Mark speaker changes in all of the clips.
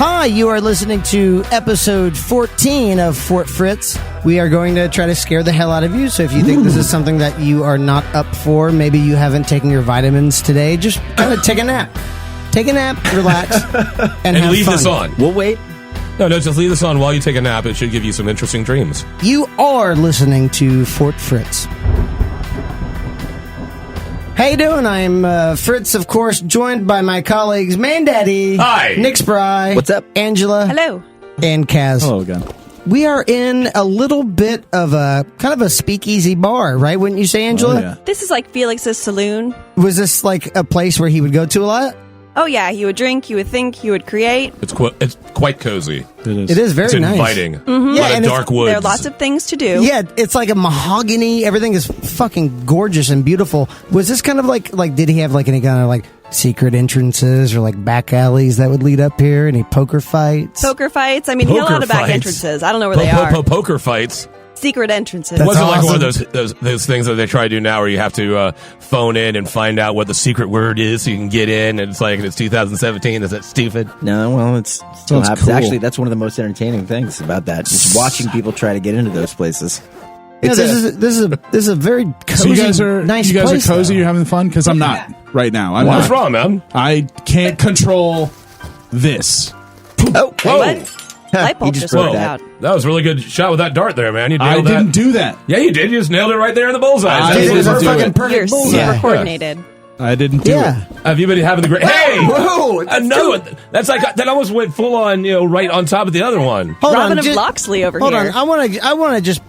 Speaker 1: Hi, you are listening to episode 14 of Fort Fritz. We are going to try to scare the hell out of you, so if you think this is something that you are not up for, maybe you haven't taken your vitamins today, just kind of take a nap. Take a nap, relax, and have
Speaker 2: leave
Speaker 1: fun.
Speaker 2: this on.
Speaker 3: We'll wait.
Speaker 2: No, just leave this on while you take a nap. It should give you some interesting dreams.
Speaker 1: You are listening to Fort Fritz. How you doing? I'm Fritz, of course, joined by my colleagues Mandaddy.
Speaker 2: Hi.
Speaker 1: Nick Spry.
Speaker 3: What's up?
Speaker 1: Angela.
Speaker 4: Hello.
Speaker 1: And Kaz.
Speaker 5: Hello again.
Speaker 1: We are in a little bit of a kind of a speakeasy bar, right? Wouldn't you say, Angela?
Speaker 5: Oh, yeah.
Speaker 4: This is like Felix's saloon.
Speaker 1: Was this like a place where he would go to a lot?
Speaker 4: Oh, yeah. He would drink, he would think, he would create.
Speaker 2: It's quite cozy.
Speaker 5: It
Speaker 1: It is very
Speaker 2: It's
Speaker 1: nice.
Speaker 2: inviting.
Speaker 4: Mm-hmm.
Speaker 2: A
Speaker 1: Yeah,
Speaker 2: lot
Speaker 1: and
Speaker 2: of dark woods.
Speaker 4: There are lots of things to do.
Speaker 1: Yeah, it's like a mahogany. Everything is fucking gorgeous and beautiful. Was this kind of like did he have like any kind of like secret entrances or like back alleys that would lead up here? Any poker fights?
Speaker 4: Poker fights. I mean, he had a lot of back
Speaker 2: fights.
Speaker 4: entrances. I don't know where they are.
Speaker 2: Poker fights.
Speaker 4: Secret entrances.
Speaker 1: That's
Speaker 2: It wasn't like one
Speaker 1: awesome.
Speaker 2: of those things that they try to do now where you have to phone in and find out what the secret word is so you can get in, and it's like it's 2017. Is that stupid?
Speaker 3: No, well, it's still
Speaker 5: Sounds
Speaker 3: happens.
Speaker 5: cool.
Speaker 3: Actually, that's one of the most entertaining things about that. Just watching people try to get into those places.
Speaker 1: No,
Speaker 3: It's
Speaker 1: this is a very cozy,
Speaker 5: So you guys are
Speaker 1: nice
Speaker 5: you guys
Speaker 1: place,
Speaker 5: are cozy.
Speaker 1: though.
Speaker 5: You're having fun because I'm not right now. I'm
Speaker 2: What's
Speaker 5: not.
Speaker 2: wrong, man?
Speaker 5: I can't control this.
Speaker 3: Oh,
Speaker 2: Whoa.
Speaker 4: What? Light bulb
Speaker 3: You
Speaker 4: just
Speaker 3: just broke
Speaker 4: went
Speaker 3: that.
Speaker 4: out.
Speaker 2: That was a really good shot with that dart there, man. You
Speaker 5: I
Speaker 2: nailed
Speaker 5: didn't
Speaker 2: that.
Speaker 5: do that.
Speaker 2: Yeah, you did. You just nailed it right there in the bullseye.
Speaker 5: I
Speaker 2: That's
Speaker 5: didn't
Speaker 2: perfect.
Speaker 5: do
Speaker 1: fucking
Speaker 5: it.
Speaker 1: perfect
Speaker 4: You're
Speaker 1: bullseye.
Speaker 4: super
Speaker 1: Yeah.
Speaker 4: coordinated.
Speaker 5: I didn't do
Speaker 1: Yeah.
Speaker 5: it.
Speaker 2: Have you been having the great? Hey,
Speaker 3: Whoa!
Speaker 2: another one. That's like that almost went full on, right on top of the other one.
Speaker 1: Hold
Speaker 4: Robin
Speaker 1: on,
Speaker 4: of
Speaker 1: just-
Speaker 4: Locksley over
Speaker 1: Hold
Speaker 4: here.
Speaker 1: on, I want to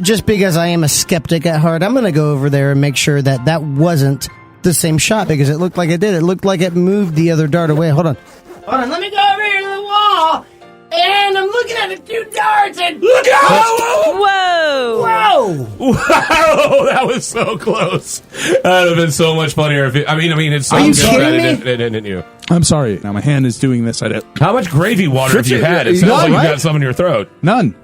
Speaker 1: just because I am a skeptic at heart, I'm going to go over there and make sure that wasn't the same shot because it looked like it did. It looked like it moved the other dart away. Hold on, let me go over here to the wall, and I'm looking at the two darts, and
Speaker 2: Look out!
Speaker 4: Whoa!
Speaker 1: whoa!
Speaker 2: Wow, that was so close. That would have been so much funnier if it, I mean, it's so
Speaker 1: Are you
Speaker 2: good
Speaker 1: kidding
Speaker 2: that
Speaker 1: me?
Speaker 2: it didn't hit you.
Speaker 5: I'm sorry. Now my hand is doing this. I don't.
Speaker 2: How much gravy water have you had? It sounds like you got some in your throat.
Speaker 5: None.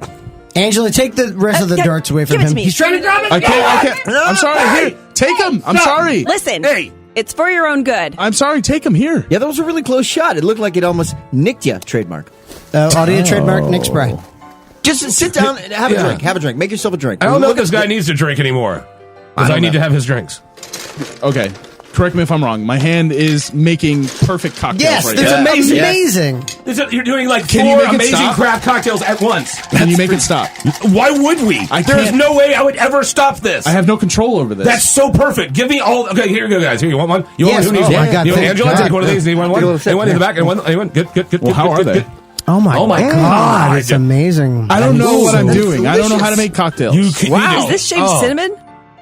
Speaker 1: Angela, take the rest of the
Speaker 4: Yeah,
Speaker 1: darts away from
Speaker 4: give it to
Speaker 1: him.
Speaker 4: me.
Speaker 1: He's trying to grab it.
Speaker 5: I can't. I'm sorry. Here, take them. I'm sorry.
Speaker 4: Listen,
Speaker 2: Hey.
Speaker 4: it's for your own good.
Speaker 5: I'm sorry. Take them here.
Speaker 3: Yeah, that was a really close shot. It looked like it almost nicked you. Trademark.
Speaker 1: Audio trademark, Nick Spry.
Speaker 3: Just sit down and have a drink. Have a drink. Make yourself a drink.
Speaker 2: I don't know if
Speaker 3: Look
Speaker 2: this
Speaker 3: at
Speaker 2: guy
Speaker 3: the-
Speaker 2: needs to drink anymore. Because
Speaker 3: I
Speaker 2: I
Speaker 3: don't
Speaker 2: need
Speaker 3: know.
Speaker 2: to have his drinks.
Speaker 5: Okay. Correct me if I'm wrong. My hand is making perfect cocktails
Speaker 1: Yes,
Speaker 5: right
Speaker 1: it's
Speaker 5: now.
Speaker 1: amazing.
Speaker 3: Yes.
Speaker 1: Amazing.
Speaker 2: You're doing like
Speaker 5: Can you
Speaker 2: four
Speaker 5: make it
Speaker 2: amazing
Speaker 5: stop?
Speaker 2: craft cocktails at once.
Speaker 5: Can you make it stop?
Speaker 2: Why would we?
Speaker 5: I
Speaker 2: There's
Speaker 5: can't-
Speaker 2: no way I would ever stop this.
Speaker 5: I have no control over this.
Speaker 2: That's so perfect. Give me all. Okay, here you go, guys. Here, you want one? You want
Speaker 1: Yes.
Speaker 2: one? Who needs
Speaker 1: Oh,
Speaker 2: one?
Speaker 1: my God,
Speaker 2: You want
Speaker 1: thank
Speaker 2: Angela?
Speaker 1: God.
Speaker 2: Take one of these. Anyone?
Speaker 3: Take a little sip.
Speaker 2: Anyone in the back? Anyone? Good.
Speaker 5: Well, how are they?
Speaker 1: Oh my!
Speaker 2: Oh my God.
Speaker 1: It's amazing.
Speaker 5: I don't know what I'm
Speaker 1: Amazing.
Speaker 5: doing. I don't know how to make cocktails.
Speaker 2: Wow.
Speaker 4: Is this shaved cinnamon?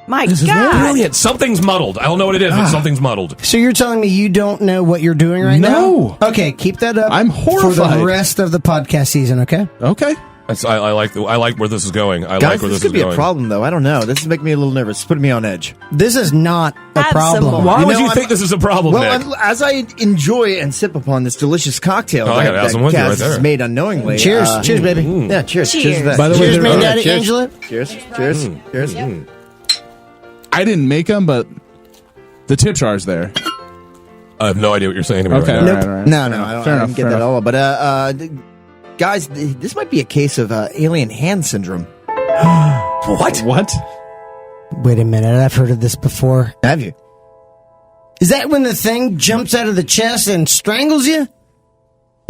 Speaker 4: My
Speaker 2: This is
Speaker 4: God.
Speaker 2: brilliant. Something's muddled. I don't know what it is, but something's muddled.
Speaker 1: So you're telling me you don't know what you're doing right now?
Speaker 5: No.
Speaker 1: Okay, keep that up.
Speaker 5: I'm
Speaker 1: for
Speaker 5: horrified.
Speaker 1: the rest of the podcast season. Okay.
Speaker 5: Okay.
Speaker 2: I like where this is going. I
Speaker 3: Guys,
Speaker 2: like where
Speaker 3: this
Speaker 2: this is
Speaker 3: could be
Speaker 2: going.
Speaker 3: a problem, though. I don't know. This is making me a little nervous. It's putting me on edge.
Speaker 1: This is not a
Speaker 4: Have some
Speaker 1: problem.
Speaker 4: more.
Speaker 2: Why
Speaker 3: You
Speaker 2: would
Speaker 3: know,
Speaker 2: you
Speaker 3: I'm-
Speaker 2: think this is a problem,
Speaker 3: Well,
Speaker 2: Nick?
Speaker 3: as I enjoy and sip upon this delicious cocktail
Speaker 2: Oh, I
Speaker 3: that,
Speaker 2: gotta have some with you
Speaker 3: Kaz
Speaker 2: right there.
Speaker 3: has made unknowingly.
Speaker 1: Cheers, cheers, baby.
Speaker 3: Yeah, cheers.
Speaker 4: Cheers.
Speaker 3: Cheers to that.
Speaker 5: By the way,
Speaker 1: Cheers,
Speaker 5: they're-
Speaker 1: man,
Speaker 5: okay,
Speaker 1: Daddy,
Speaker 3: cheers.
Speaker 1: Angela.
Speaker 3: Cheers. Cheers. Cheers.
Speaker 5: I didn't make them, but the tip jar's there.
Speaker 2: I have no idea what you're saying to me
Speaker 5: Okay.
Speaker 2: right now.
Speaker 5: All right.
Speaker 3: No, I don't
Speaker 5: Fair enough,
Speaker 3: get
Speaker 5: fair
Speaker 3: that at
Speaker 5: enough.
Speaker 3: all. But guys, this might be a case of alien hand syndrome.
Speaker 5: What?
Speaker 1: Wait a minute. I've heard of this before.
Speaker 3: Have you?
Speaker 1: Is that when the thing jumps out of the chest and strangles you?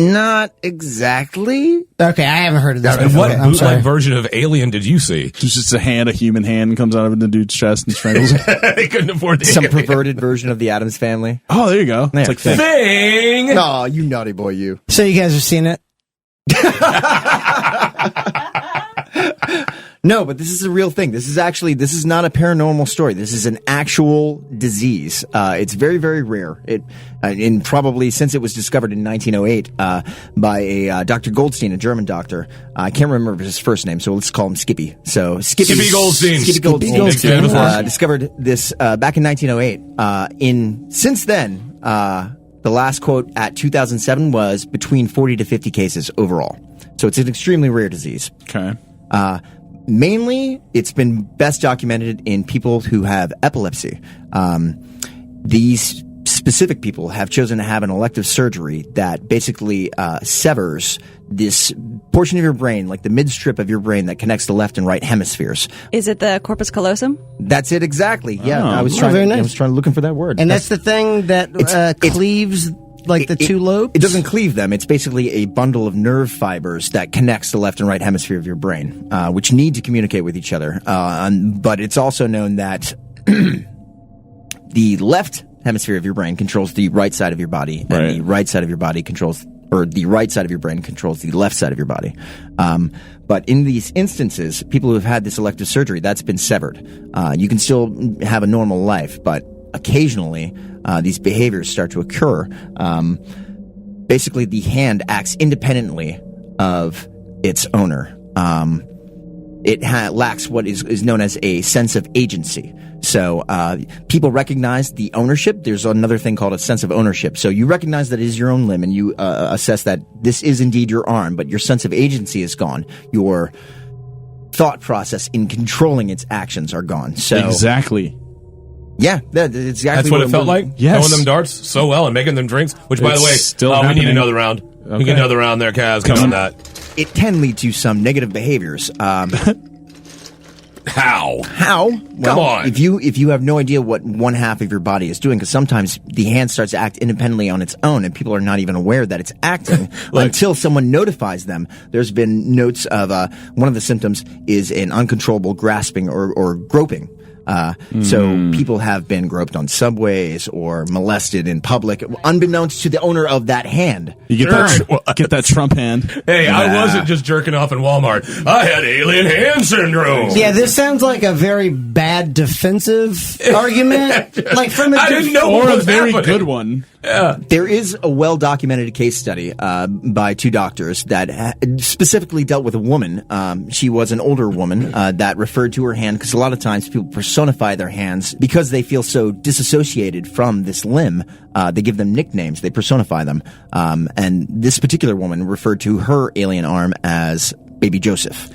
Speaker 3: Not exactly.
Speaker 1: Okay, I haven't heard of this
Speaker 2: And
Speaker 1: before.
Speaker 2: what
Speaker 1: I'm sorry.
Speaker 2: bootleg version of Alien did you see?
Speaker 5: It's just a human hand comes out of the dude's chest and strangles him.
Speaker 2: They couldn't afford the
Speaker 3: Some
Speaker 2: Alien.
Speaker 3: perverted version of the Addams Family.
Speaker 5: Oh, there you go.
Speaker 3: Yeah.
Speaker 5: It's like
Speaker 2: thing.
Speaker 3: Oh, you naughty boy, you.
Speaker 1: So you guys have seen it?
Speaker 3: No, but this is a real thing. This is not a paranormal story. This is an actual disease. It's very, very rare. And probably since it was discovered in 1908 by a Dr. Goldstein, a German doctor. I can't remember his first name, so let's call him Skippy. So
Speaker 2: Skippy Goldstein.
Speaker 3: Skippy Goldstein.
Speaker 2: Goldstein.
Speaker 3: Discovered this back in 1908. Since then, the last quote at 2007 was between 40 to 50 cases overall. So it's an extremely rare disease.
Speaker 5: Okay.
Speaker 3: Mainly, it's been best documented in people who have epilepsy. These specific people have chosen to have an elective surgery that basically severs this portion of your brain, like the mid-strip of your brain that connects the left and right hemispheres.
Speaker 4: Is it the corpus callosum?
Speaker 3: That's it exactly. Yeah,
Speaker 5: Oh.
Speaker 3: I was
Speaker 1: very nice.
Speaker 3: looking for that word.
Speaker 1: And that's the thing that cleaves like the two lobes?
Speaker 3: It doesn't cleave them. It's basically a bundle of nerve fibers that connects the left and right hemisphere of your brain, which need to communicate with each other. But it's also known that the left hemisphere of your brain controls the right side of your body, and
Speaker 5: Right.
Speaker 3: the right side of your body controls, or the right side of your brain controls the left side of your body. But in these instances, people who have had this elective surgery, that's been severed. You can still have a normal life, but occasionally these behaviors start to occur. Basically, the hand acts independently of its owner. It lacks what is known as a sense of agency. So people recognize the ownership. There's another thing called a sense of ownership. So you recognize that it is your own limb, and you assess that this is indeed your arm, but your sense of agency is gone. Your thought process in controlling its actions are gone. So
Speaker 5: Exactly.
Speaker 3: yeah, that's exactly
Speaker 2: That's what it felt like?
Speaker 5: Yes.
Speaker 2: Throwing them darts so well and making them drinks? Which, by
Speaker 5: It's
Speaker 2: the way,
Speaker 5: still
Speaker 2: we need
Speaker 5: happening.
Speaker 2: another round. We
Speaker 5: Okay.
Speaker 2: get another round there, Kaz. Come on that.
Speaker 3: It can lead to some negative behaviors.
Speaker 2: How?
Speaker 3: How? Well,
Speaker 2: on.
Speaker 3: If you have no idea what one half of your body is doing, because sometimes the hand starts to act independently on its own, and people are not even aware that it's acting until someone notifies them. There's been notes of one of the symptoms is an uncontrollable grasping or groping. So people have been groped on subways or molested in public, unbeknownst to the owner of that hand.
Speaker 5: You get that Trump hand.
Speaker 2: Hey, I wasn't just jerking off in Walmart. I had alien hand syndrome.
Speaker 1: Yeah, this sounds like a very bad defensive argument. Like from a
Speaker 2: I didn't know
Speaker 5: Or
Speaker 2: what
Speaker 5: a
Speaker 2: was
Speaker 5: very
Speaker 2: happening.
Speaker 5: good one.
Speaker 3: There is a well-documented case study by two doctors that specifically dealt with a woman. She was an older woman that referred to her hand, because a lot of times people personify their hands because they feel so disassociated from this limb. They give them nicknames. They personify them. And this particular woman referred to her alien arm as Baby Joseph.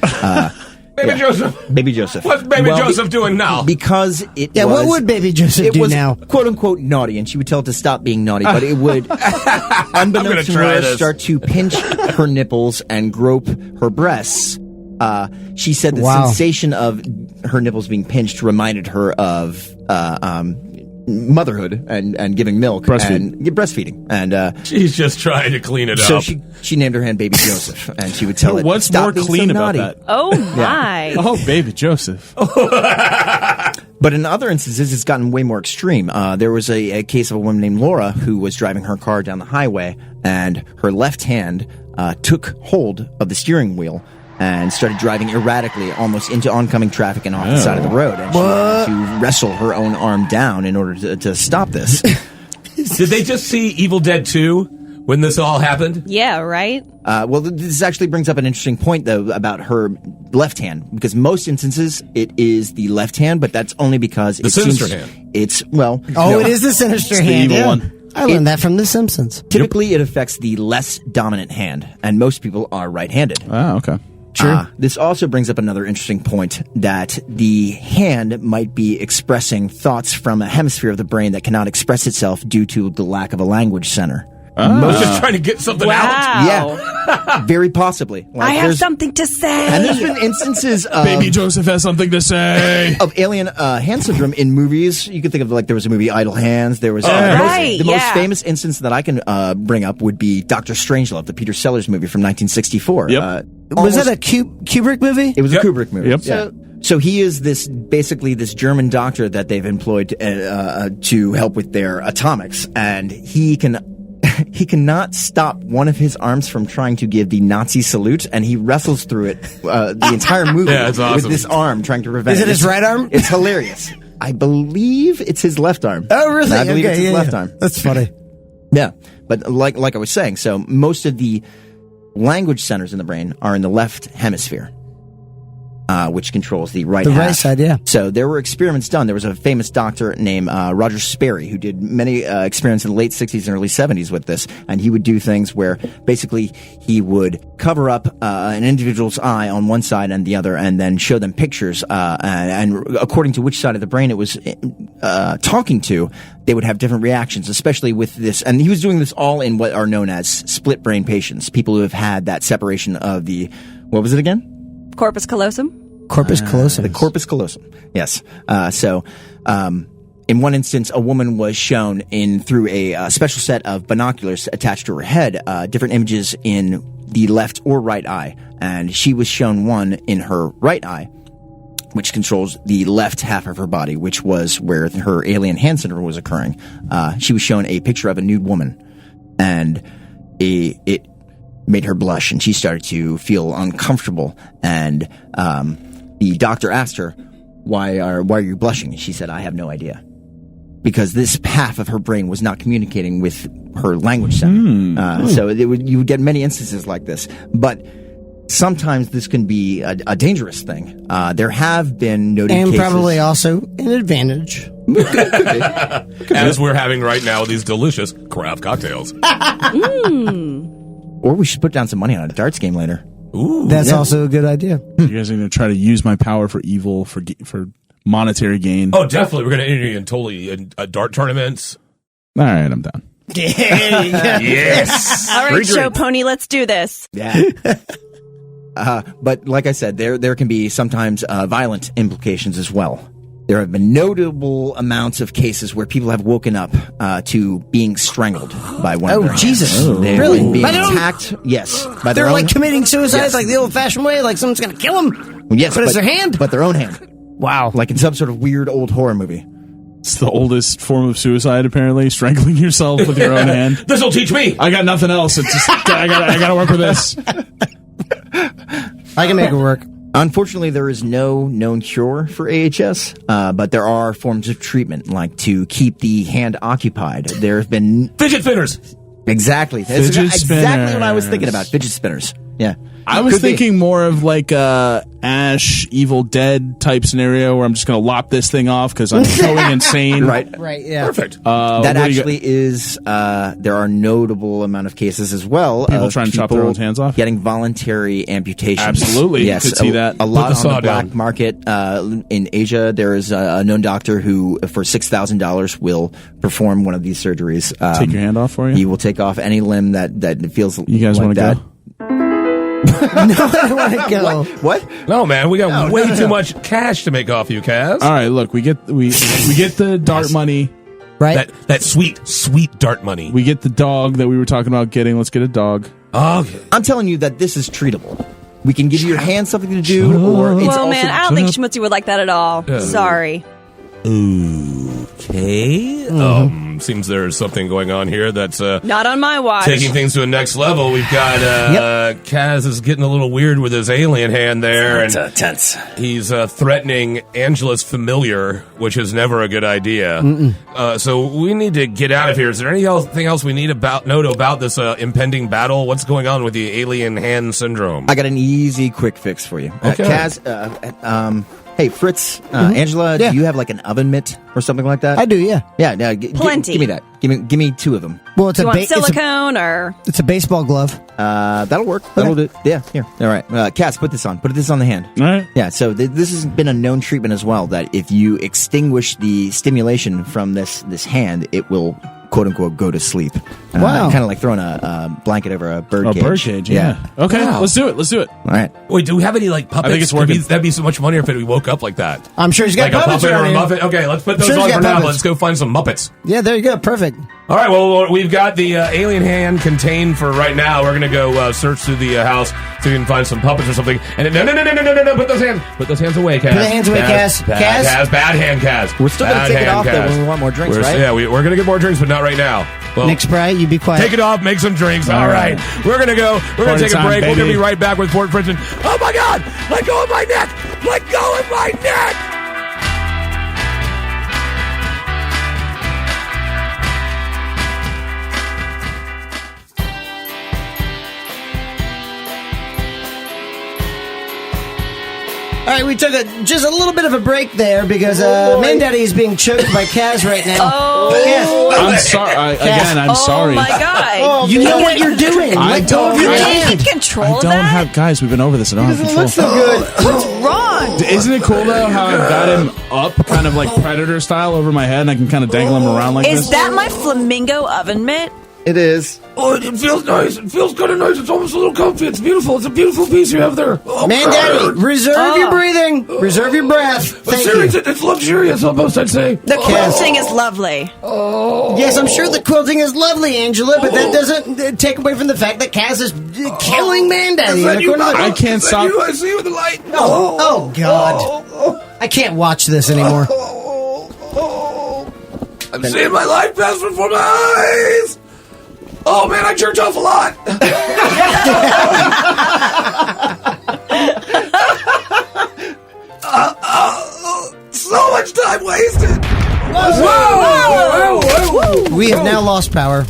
Speaker 2: Baby Joseph.
Speaker 3: Baby Joseph.
Speaker 2: What's Baby Joseph doing now?
Speaker 3: Because it
Speaker 1: Yeah,
Speaker 3: was,
Speaker 1: what would Baby Joseph
Speaker 3: it
Speaker 1: do
Speaker 3: was
Speaker 1: now?
Speaker 3: quote unquote naughty, and she would tell it to stop being naughty, but it would, unbeknownst to
Speaker 2: try
Speaker 3: her,
Speaker 2: this.
Speaker 3: start to pinch her nipples and grope her breasts. She said the
Speaker 1: Wow.
Speaker 3: sensation of her nipples being pinched reminded her of motherhood and giving milk
Speaker 5: Breastfeeding.
Speaker 3: and breastfeeding. And
Speaker 2: She's just trying to clean it
Speaker 3: so
Speaker 2: up.
Speaker 3: she named her hand Baby Joseph, and she would tell it,
Speaker 5: What's
Speaker 3: "Stop
Speaker 5: more
Speaker 3: being
Speaker 5: clean
Speaker 3: so
Speaker 5: about
Speaker 3: naughty."
Speaker 5: that?
Speaker 4: Oh my!
Speaker 5: Oh, baby Joseph.
Speaker 3: But in other instances, it's gotten way more extreme. There was a case of a woman named Laura who was driving her car down the highway, and her left hand took hold of the steering wheel and started driving erratically, almost into oncoming traffic and off the side of the road. And she had to wrestle her own arm down in order to stop this.
Speaker 2: Did they just see Evil Dead 2 when this all happened?
Speaker 4: Yeah, right.
Speaker 3: Well, this actually brings up an interesting point, though, about her left hand, because most instances it is the left hand, but that's only because
Speaker 2: The sinister hand.
Speaker 3: It's well.
Speaker 1: Oh,
Speaker 3: no.
Speaker 1: it is the sinister
Speaker 5: the
Speaker 1: hand.
Speaker 5: evil
Speaker 1: yeah.
Speaker 5: one.
Speaker 1: I learned that from The Simpsons.
Speaker 3: Typically, it affects the less dominant hand, and most people are right-handed.
Speaker 5: Oh, okay.
Speaker 1: Sure.
Speaker 3: This also brings up another interesting point, that the hand might be expressing thoughts from a hemisphere of the brain that cannot express itself due to the lack of a language center.
Speaker 2: Most just trying to get something out.
Speaker 4: Wow.
Speaker 3: Yeah, very possibly. Like,
Speaker 4: I have
Speaker 3: there's-
Speaker 4: something to say.
Speaker 3: And there's been instances of,
Speaker 5: Baby Joseph has something to say.
Speaker 3: of alien hand syndrome in movies. You could think of, like, there was a movie Idle Hands. There was
Speaker 4: Right,
Speaker 3: the most
Speaker 4: yeah.
Speaker 3: famous instance that I can bring up would be Dr. Strangelove, the Peter Sellers movie from 1964.
Speaker 5: Yep.
Speaker 1: Was that a Kubrick movie?
Speaker 3: It was
Speaker 2: Yep.
Speaker 3: a Kubrick movie.
Speaker 5: Yep.
Speaker 3: Yeah. So he is basically this German doctor that they've employed to help with their atomics, and he cannot stop one of his arms from trying to give the Nazi salute, and he wrestles through it the entire movie
Speaker 2: Yeah, it's awesome.
Speaker 3: with this arm trying to prevent
Speaker 1: Is it his right arm?
Speaker 3: It's hilarious. I believe it's his left arm.
Speaker 1: Oh, really?
Speaker 3: I believe
Speaker 1: Okay,
Speaker 3: it's his
Speaker 1: yeah,
Speaker 3: left
Speaker 1: yeah.
Speaker 3: arm.
Speaker 1: That's funny.
Speaker 3: Yeah, but like I was saying, so most of the language centers in the brain are in the left hemisphere. which controls the right
Speaker 1: The
Speaker 3: half.
Speaker 1: right side, yeah.
Speaker 3: So there were experiments done. There was a famous doctor named Roger Sperry who did many experiments in the late 60s and early 70s with this. And he would do things where basically he would cover up an individual's eye on one side and the other and then show them pictures. And according to which side of the brain it was talking to, they would have different reactions, especially with this. And he was doing this all in what are known as split brain patients, people who have had that separation of the, what was it again?
Speaker 4: Corpus callosum.
Speaker 1: Corpus callosum.
Speaker 3: The corpus callosum. Yes. In one instance, a woman was shown through a special set of binoculars attached to her head, different images in the left or right eye. And she was shown one in her right eye, which controls the left half of her body, which was where her alien hand syndrome was occurring. She was shown a picture of a nude woman, and it made her blush, and she started to feel uncomfortable. And the doctor asked her, why are you blushing? And she said, I have no idea. Because this half of her brain was not communicating with her language center. So you would get many instances like this. But sometimes this can be a dangerous thing. There have been noted
Speaker 1: And
Speaker 3: cases.
Speaker 1: probably also an advantage.
Speaker 2: As we're having right now these delicious craft cocktails.
Speaker 3: Or we should put down some money on a darts game later.
Speaker 2: Ooh.
Speaker 1: That's also a good idea.
Speaker 5: You guys are going to try to use my power for evil, for monetary gain.
Speaker 2: Oh, definitely. We're going to enter you in dart tournaments.
Speaker 5: All right, I'm done.
Speaker 2: Yes.
Speaker 4: All right,
Speaker 3: Free
Speaker 4: show
Speaker 3: drink.
Speaker 4: pony, let's do this.
Speaker 3: Yeah. But like I said, there can be sometimes violent implications as well. There have been notable amounts of cases where people have woken up to being strangled by one of their hands.
Speaker 1: Jesus.
Speaker 3: They've
Speaker 1: Really?
Speaker 3: been being
Speaker 1: By their own-
Speaker 3: attacked, yes. By
Speaker 1: They're
Speaker 3: their
Speaker 1: like
Speaker 3: own,
Speaker 1: committing suicide
Speaker 3: Yes.
Speaker 1: like the old-fashioned way, like someone's going to kill them.
Speaker 3: yes,
Speaker 1: but it's their hand?
Speaker 3: But their own hand.
Speaker 1: Wow.
Speaker 3: Like in some sort of weird old horror movie.
Speaker 5: It's the oldest form of suicide, apparently, strangling yourself with your own hand.
Speaker 2: This'll teach me.
Speaker 5: I got nothing else. It's just, I gotta work with this.
Speaker 1: I can make it work.
Speaker 3: Unfortunately, there is no known cure for AHS, but there are forms of treatment, like to keep the hand occupied. There have been
Speaker 2: Fidget spinners.
Speaker 3: exactly that's
Speaker 5: Fidget
Speaker 3: exactly what I was
Speaker 5: spinners.
Speaker 3: thinking about. Fidget spinners. Yeah,
Speaker 5: I was
Speaker 3: Could be.
Speaker 5: thinking more of like a Ash Evil Dead type scenario where I'm just going to lop this thing off because I'm going insane.
Speaker 3: right.
Speaker 1: Right, yeah.
Speaker 2: Perfect.
Speaker 3: That
Speaker 5: what do you
Speaker 3: actually is. There are notable amount of cases as well.
Speaker 5: People
Speaker 3: of
Speaker 5: trying to chop their own hands off?
Speaker 3: getting voluntary amputations.
Speaker 5: Absolutely.
Speaker 3: yes.
Speaker 5: Could see that.
Speaker 3: A lot
Speaker 2: Put the
Speaker 3: on
Speaker 2: saw
Speaker 3: the black
Speaker 2: down.
Speaker 3: market in Asia. There is a known doctor who, for $6,000, will perform one of these surgeries.
Speaker 5: Take your hand off for you?
Speaker 3: He will take off any limb that feels.
Speaker 5: You guys
Speaker 3: like
Speaker 5: want to
Speaker 3: that.
Speaker 5: go?
Speaker 1: No, I don't want to go.
Speaker 3: What?
Speaker 2: No, man, we got way too much cash to make off you, Kaz.
Speaker 5: All right, look, we get the dart money.
Speaker 1: Right?
Speaker 2: That sweet dart money.
Speaker 5: We get the dog that we were talking about getting. Let's get a dog.
Speaker 2: Okay.
Speaker 3: I'm telling you that this is treatable. We can give your hand something to do, or it's
Speaker 4: Well,
Speaker 3: also
Speaker 4: man, I don't think Schmutzy would like that at all. Sorry.
Speaker 2: Okay. Seems there's something going on here that's
Speaker 4: Not on my watch.
Speaker 2: taking things to a next level. We've got Kaz is getting a little weird with his alien hand there, and
Speaker 3: tense.
Speaker 2: he's threatening Angela's familiar, which is never a good idea. So we need to get out of here. Is there anything else we need know about this impending battle? What's going on with the alien hand syndrome?
Speaker 3: I got an easy, quick fix for you.
Speaker 2: Okay.
Speaker 3: Kaz, hey, Fritz, Angela,
Speaker 1: Yeah.
Speaker 3: do you have like an oven mitt or something like that?
Speaker 1: I do, yeah.
Speaker 3: Yeah,
Speaker 4: Plenty.
Speaker 3: Give me that. Give me two of them.
Speaker 1: Well, it's
Speaker 4: Do you want
Speaker 1: it's a
Speaker 4: silicone or?
Speaker 1: it's a baseball glove.
Speaker 3: That'll work. That'll do it. Yeah, here. All right. Kaz, put this on. Put this on the hand.
Speaker 5: All right.
Speaker 3: Yeah, so this has been a known treatment as well, that if you extinguish the stimulation from this hand, it will, quote unquote, go to sleep.
Speaker 1: Wow.
Speaker 3: Kind of like throwing a blanket over a bird cage.
Speaker 5: Bird cage, yeah. Okay,
Speaker 2: Wow.
Speaker 5: let's do it.
Speaker 3: All right.
Speaker 2: Wait, do we have any like puppets?
Speaker 5: I think it's working.
Speaker 2: That'd be so much funnier if we woke up like that.
Speaker 1: I'm sure he's got
Speaker 2: Like a
Speaker 1: puppets
Speaker 2: puppet or
Speaker 1: around
Speaker 2: a
Speaker 1: here.
Speaker 2: muppet. Okay, let's put those
Speaker 1: Sure he's
Speaker 2: on
Speaker 1: got
Speaker 2: for now.
Speaker 1: puppets.
Speaker 2: Let's go find some Muppets.
Speaker 1: Yeah, there you go. Perfect.
Speaker 2: All right, well, we've got the alien hand contained for right now. We're going to go search through the house so we can find some puppets or something. And no, put those hands away, Kaz.
Speaker 1: Put the hands away, Kaz.
Speaker 2: Kaz, bad hand, Kaz.
Speaker 3: We're still going to
Speaker 2: Bad
Speaker 3: take it
Speaker 2: hand,
Speaker 3: off, though,
Speaker 2: Kaz.
Speaker 3: when we want more drinks, right?
Speaker 2: Yeah, we're going to get more drinks, but not right now. Well,
Speaker 1: Nick Sprite, you be quiet.
Speaker 2: take it off, make some drinks. All right. We're going to go. We're going to
Speaker 5: Party
Speaker 2: take a
Speaker 5: time,
Speaker 2: break. We're going to
Speaker 5: baby.
Speaker 2: be right back with Port Princeton. Oh, my God. Let go of my neck. Let go of my neck.
Speaker 1: All right, we took just a little bit of a break there because Mandaddy is being choked by Kaz right now.
Speaker 5: I'm sorry. I'm sorry.
Speaker 4: Oh my god!
Speaker 1: You know what you're doing. Let go of your
Speaker 4: You
Speaker 1: hand.
Speaker 4: can't control
Speaker 5: I don't
Speaker 4: that.
Speaker 5: have, guys, we've been over this. I don't have control.
Speaker 3: Looks so good.
Speaker 4: What's wrong?
Speaker 5: Isn't it cool though how I've got him up kind of like Predator style over my head and I can kind of dangle him around like
Speaker 4: Is
Speaker 5: this?
Speaker 4: that my flamingo oven mitt?
Speaker 3: It is.
Speaker 2: Oh, it feels nice. It feels kind of nice. It's almost a little comfy. It's beautiful. It's a beautiful piece you have there. Oh,
Speaker 1: Mandaddy, reserve your breathing. Reserve your breath.
Speaker 2: But
Speaker 1: Thank you.
Speaker 2: seriously, it's luxurious almost, I'd say.
Speaker 4: The quilting is lovely.
Speaker 1: Yes, I'm sure the quilting is lovely, Angela, but that doesn't take away from the fact that Kaz is killing Mandaddy.
Speaker 5: I can't stop.
Speaker 2: I see you with the light.
Speaker 1: Oh, God. I can't watch this anymore.
Speaker 2: I'm seeing my life pass before my eyes. Oh man, I jerked off a lot. So much time wasted.
Speaker 1: We have now lost power.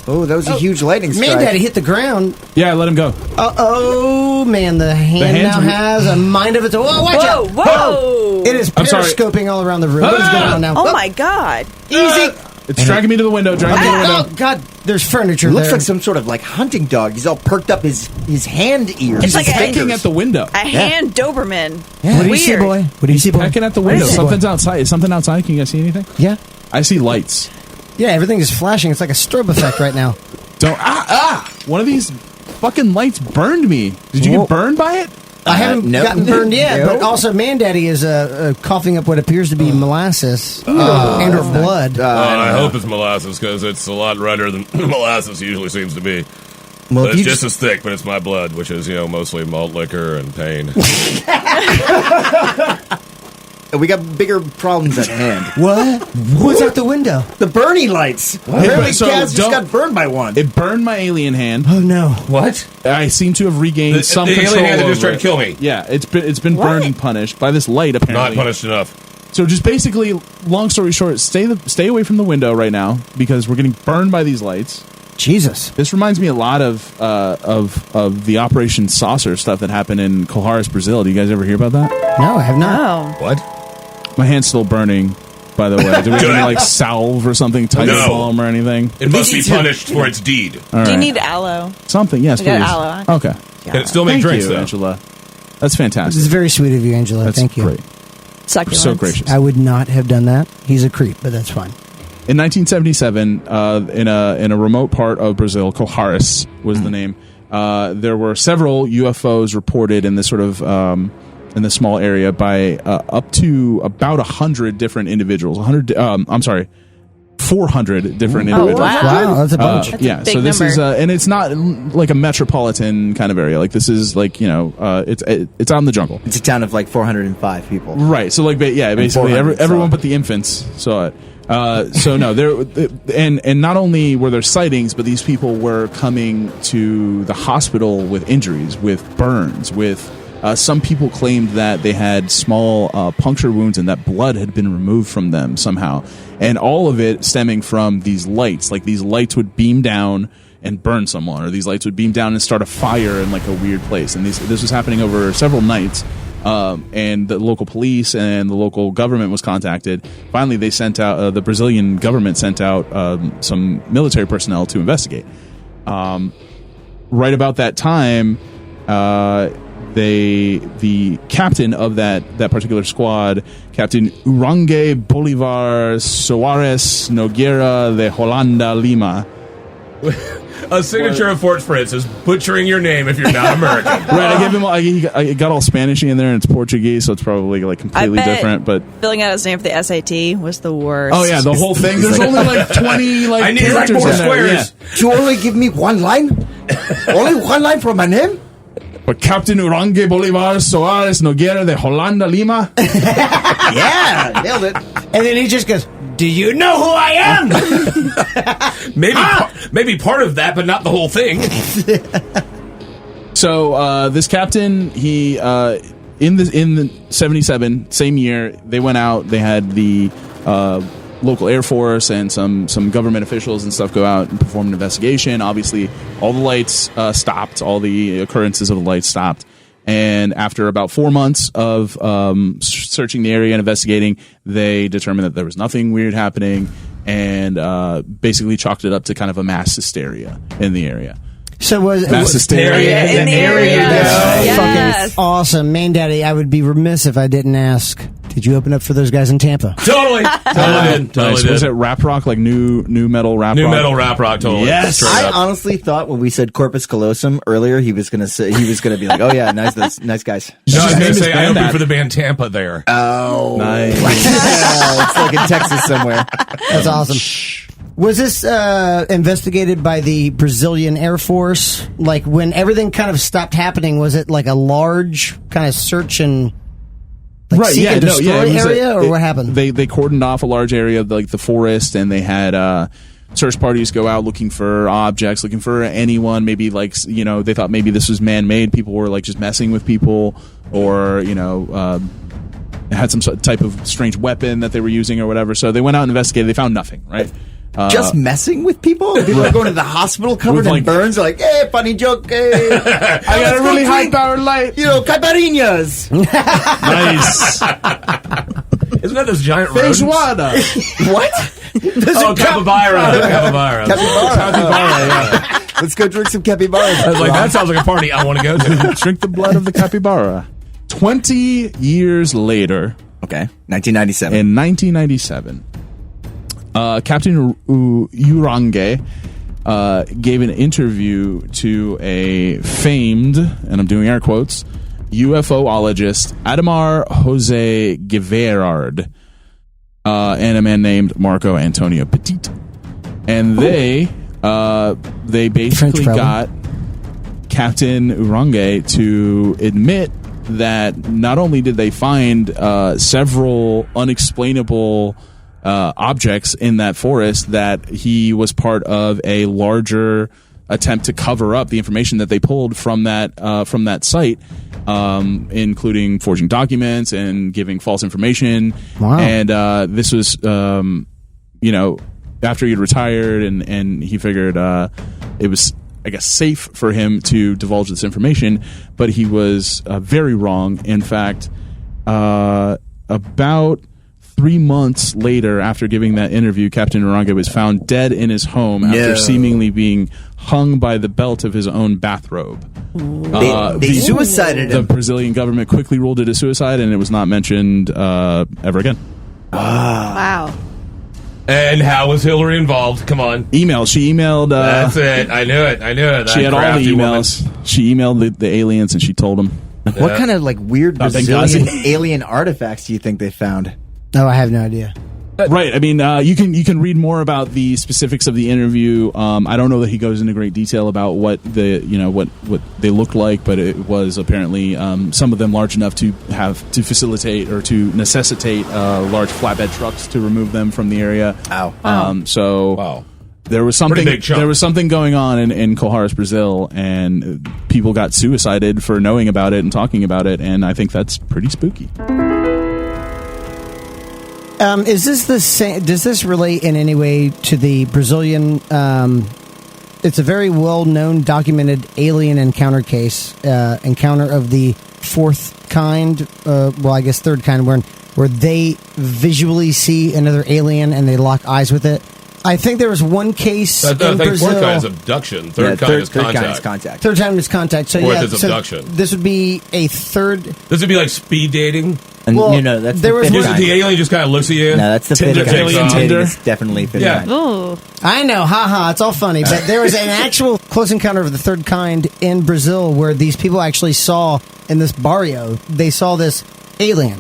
Speaker 3: Oh, that was a huge lightning strike.
Speaker 1: Mandaddy hit the ground.
Speaker 5: Yeah, let him go.
Speaker 1: Oh, man, the hand
Speaker 5: hand's
Speaker 1: now has a mind of its own. Oh, watch out.
Speaker 4: Whoa!
Speaker 1: It is
Speaker 5: I'm sorry.
Speaker 1: periscoping all around the room. What is going on now?
Speaker 4: Oh my god!
Speaker 1: Easy.
Speaker 5: It's dragging me to the window. Dragging me to the window.
Speaker 1: Oh, God, there's furniture
Speaker 3: It looks
Speaker 1: there.
Speaker 3: like some sort of like hunting dog. He's all perked up his hand ears.
Speaker 4: It's like
Speaker 3: his
Speaker 4: a-
Speaker 3: fingers.
Speaker 5: Pecking at the window.
Speaker 4: A hand Doberman.
Speaker 1: What do you see,
Speaker 4: Weird.
Speaker 1: boy? What do you see, boy?
Speaker 5: Pecking at the window.
Speaker 1: is it?
Speaker 5: Something's outside. Is something outside? Can you guys see anything?
Speaker 1: Yeah.
Speaker 5: I see lights.
Speaker 1: Yeah, everything is flashing. It's like a strobe effect right now.
Speaker 5: Don't. One of these fucking lights burned me. Did you
Speaker 1: Whoa.
Speaker 5: get burned by it?
Speaker 1: I haven't
Speaker 3: no.
Speaker 1: gotten burned yet,
Speaker 3: No.
Speaker 1: but also Mandaddy is coughing up what appears to be molasses and or blood.
Speaker 2: I hope it's molasses because it's a lot redder than molasses usually seems to be.
Speaker 1: Well,
Speaker 2: But
Speaker 1: if
Speaker 2: it's
Speaker 1: you
Speaker 2: just as thick, but it's my blood, which is mostly malt liquor and pain.
Speaker 3: We got bigger problems at hand.
Speaker 1: what? What's out the window?
Speaker 3: The Bernie lights. Apparently,
Speaker 5: so
Speaker 3: Kaz just
Speaker 5: don't-
Speaker 3: got burned by one.
Speaker 5: It burned my alien hand.
Speaker 1: Oh no!
Speaker 2: What?
Speaker 5: I seem to have regained some
Speaker 2: the
Speaker 5: control
Speaker 2: alien hand that just
Speaker 5: over
Speaker 2: tried to
Speaker 5: it.
Speaker 2: kill me.
Speaker 5: Yeah, it's been burned and punished by this light.
Speaker 2: Not
Speaker 5: Apparently,
Speaker 2: punished enough.
Speaker 5: So just basically, long story short, stay away from the window right now because we're getting burned by these lights.
Speaker 1: Jesus!
Speaker 5: This reminds me a lot of the Operation Saucer stuff that happened in Coharis, Brazil. Do you guys ever hear about that?
Speaker 1: No, I have not.
Speaker 4: Oh.
Speaker 2: What?
Speaker 5: My hand's still burning. By the way, do we have any like salve or something, tiger
Speaker 2: No.
Speaker 5: balm or anything?
Speaker 2: It must be punished for its deed.
Speaker 5: All
Speaker 4: Do you
Speaker 5: right.
Speaker 4: need aloe?
Speaker 5: Something? Yes,
Speaker 4: I got
Speaker 5: please.
Speaker 4: aloe.
Speaker 5: Okay.
Speaker 2: Can it still make
Speaker 5: Thank
Speaker 2: drinks,
Speaker 5: you,
Speaker 2: though?
Speaker 5: Angela. That's
Speaker 1: This
Speaker 5: fantastic.
Speaker 1: is very sweet of you, Angela.
Speaker 5: That's
Speaker 1: Thank you.
Speaker 5: great.
Speaker 4: Succulents.
Speaker 5: So gracious.
Speaker 1: I would not have done that. He's a creep, but that's fine.
Speaker 5: In 1977, in a remote part of Brazil, Coharis was the name. There were several UFOs reported in this sort of in this small area by up to about 100 different individuals. 400 different individuals.
Speaker 4: wow.
Speaker 1: Wow, that's a bunch.
Speaker 4: That's a
Speaker 5: Yeah,
Speaker 4: big
Speaker 5: so this is,
Speaker 4: number.
Speaker 5: and it's not like a metropolitan kind of area. Like this is like it's out in the jungle.
Speaker 3: It's a town of like 405 people.
Speaker 5: Right. So like, basically,
Speaker 3: 400
Speaker 5: everyone
Speaker 3: saw
Speaker 5: but the infants saw it. So no, there and not only were there sightings, but these people were coming to the hospital with injuries, with burns, with some people claimed that they had small puncture wounds and that blood had been removed from them somehow, and all of it stemming from these lights. Like these lights would beam down and burn someone, or these lights would beam down and start a fire in like a weird place. And this was happening over several nights. And the local police and the local government was contacted. Finally, they sent out the Brazilian government sent out some military personnel to investigate. Right about that time, the captain of that particular squad, Captain Urangue Bolivar Soares Nogueira de Holanda Lima.
Speaker 2: A signature of Fort Fritz is butchering your name if you're not American.
Speaker 5: Right, I gave him. I got all Spanishy in there, and it's Portuguese, so it's probably like completely
Speaker 4: bet
Speaker 5: different. But
Speaker 4: filling out his name for the SAT was the worst.
Speaker 5: oh yeah, the whole thing. There's only like 20 like
Speaker 2: I need like
Speaker 5: characters
Speaker 2: more
Speaker 5: in there.
Speaker 2: squares.
Speaker 5: Yeah.
Speaker 3: You only give me one line? Only one line for my name?
Speaker 5: But Captain Urangue Bolivar Soares Nogueira de Holanda Lima.
Speaker 3: Yeah, nailed it.
Speaker 1: And then he just goes, "Do you know who I am?"
Speaker 2: Maybe part of that, but not the whole thing.
Speaker 5: So this captain, he in the 77 same year, they went out. They had the local Air Force and some government officials and stuff go out and perform an investigation. Obviously, all the lights stopped. All the occurrences of the lights stopped. And after about 4 months of searching the area and investigating, they determined that there was nothing weird happening, and basically chalked it up to kind of a mass hysteria in the area.
Speaker 1: So was
Speaker 5: Mass hysteria
Speaker 4: in the area.
Speaker 1: That's
Speaker 4: Yes.
Speaker 1: fucking awesome. Mandaddy, I would be remiss if I didn't ask, did you open up for those guys in Tampa?
Speaker 2: Totally did.
Speaker 5: Nice. Was it rap rock, like new metal rap rock?
Speaker 2: New metal rap rock, totally.
Speaker 5: Yes.
Speaker 2: Straight
Speaker 3: I
Speaker 2: up.
Speaker 3: honestly thought when we said Corpus Callosum earlier, he was gonna be like, "Oh yeah, nice guys."
Speaker 2: No, I was
Speaker 5: His name
Speaker 2: going
Speaker 5: is
Speaker 2: to say, I opened
Speaker 5: Mandaddy.
Speaker 2: for the band Tampa there.
Speaker 3: Oh,
Speaker 5: Nice.
Speaker 3: yeah, it's like in Texas somewhere.
Speaker 1: That's awesome. Was this investigated by the Brazilian Air Force? Like, when everything kind of stopped happening, was it like a large kind of search and seek and destroy
Speaker 5: it was
Speaker 1: area, or what happened?
Speaker 5: They cordoned off a large area of like the forest, and they had search parties go out looking for objects, looking for anyone. Maybe like they thought maybe this was man-made. People were like just messing with people, or had some type of strange weapon that they were using or whatever. So they went out and investigated. They found nothing. Right.
Speaker 3: Just messing with people? People are going to the hospital covered
Speaker 5: With,
Speaker 3: in
Speaker 5: like-
Speaker 3: burns. They're like, "Hey, funny joke. Hey,
Speaker 5: I got a really high-powered light.
Speaker 3: caipirinhas."
Speaker 5: Nice.
Speaker 2: Isn't that those giant rodents?
Speaker 5: Feijoada.
Speaker 3: What?
Speaker 2: Oh, capybara. Capybara.
Speaker 3: Capybara, yeah. Let's go drink some capybaras.
Speaker 2: I was like, that sounds like a party I want to go to.
Speaker 5: Drink the blood of the capybara. 20 years later,
Speaker 3: Okay, 1997.
Speaker 5: in 1997, Captain Urange gave an interview to a famed, and I'm doing air quotes, UFOologist Ademar Jose Guevarard, and a man named Marco Antonio Petit. And they basically
Speaker 1: French,
Speaker 5: got Captain Urange to admit that not only did they find several unexplainable objects in that forest, that he was part of a larger attempt to cover up the information that they pulled from that site, including forging documents and giving false information.
Speaker 1: Wow.
Speaker 5: And this was, after he'd retired, and he figured it was, I guess, safe for him to divulge this information, but he was very wrong. In fact, about 3 months later, after giving that interview, Captain Urange was found dead in his home after seemingly being hung by the belt of his own bathrobe.
Speaker 3: They suicided
Speaker 5: The
Speaker 3: him.
Speaker 5: Brazilian government quickly ruled it a suicide, and it was not mentioned ever again.
Speaker 4: Wow.
Speaker 2: And how was Hillary involved? Come on.
Speaker 5: Email. She emailed.
Speaker 2: That's it. I knew it.
Speaker 5: She had all the
Speaker 2: crafty
Speaker 5: emails.
Speaker 2: woman.
Speaker 5: She emailed the aliens, and she told them.
Speaker 3: What kind of like weird
Speaker 5: Benghazi.
Speaker 3: Brazilian alien artifacts do you think they found?
Speaker 1: No, I have no idea.
Speaker 5: Right. I mean, you can read more about the specifics of the interview. I don't know that he goes into great detail about what what they looked like, but it was apparently some of them large enough to facilitate or to necessitate large flatbed trucks to remove them from the area.
Speaker 3: Ow.
Speaker 5: So
Speaker 2: Wow.
Speaker 5: there was something.
Speaker 2: Pretty big chunk.
Speaker 5: There was something going on in Coharas, Brazil, and people got suicided for knowing about it and talking about it, and I think that's pretty spooky.
Speaker 1: Is this the same? Does this relate in any way to the Brazilian? It's a very well-known, documented alien encounter case, encounter of the fourth kind. Well, I guess third kind, where they visually see another alien and they lock eyes with it. I think there was one case
Speaker 2: I
Speaker 1: in
Speaker 2: think
Speaker 1: Brazil.
Speaker 2: fourth kind is abduction. Third kind is contact.
Speaker 1: Third time is contact. So
Speaker 2: Fourth
Speaker 1: yeah,
Speaker 2: is
Speaker 1: so
Speaker 2: abduction.
Speaker 1: this would be a third.
Speaker 2: This would be like speed dating.
Speaker 3: And
Speaker 1: Well,
Speaker 3: that's
Speaker 1: there
Speaker 3: the
Speaker 1: was
Speaker 3: fifth
Speaker 1: one-
Speaker 2: Just
Speaker 3: kind.
Speaker 2: the alien just kind of looks at you.
Speaker 3: No, that's the
Speaker 5: Tinder
Speaker 3: fifth kind.
Speaker 2: takes on.
Speaker 5: Tinder.
Speaker 3: It's definitely fifth
Speaker 2: Yeah.
Speaker 3: kind.
Speaker 4: Ooh.
Speaker 1: I know, haha, it's all funny, but there was an actual close encounter of the third kind in Brazil where these people actually saw in this barrio, they saw this alien,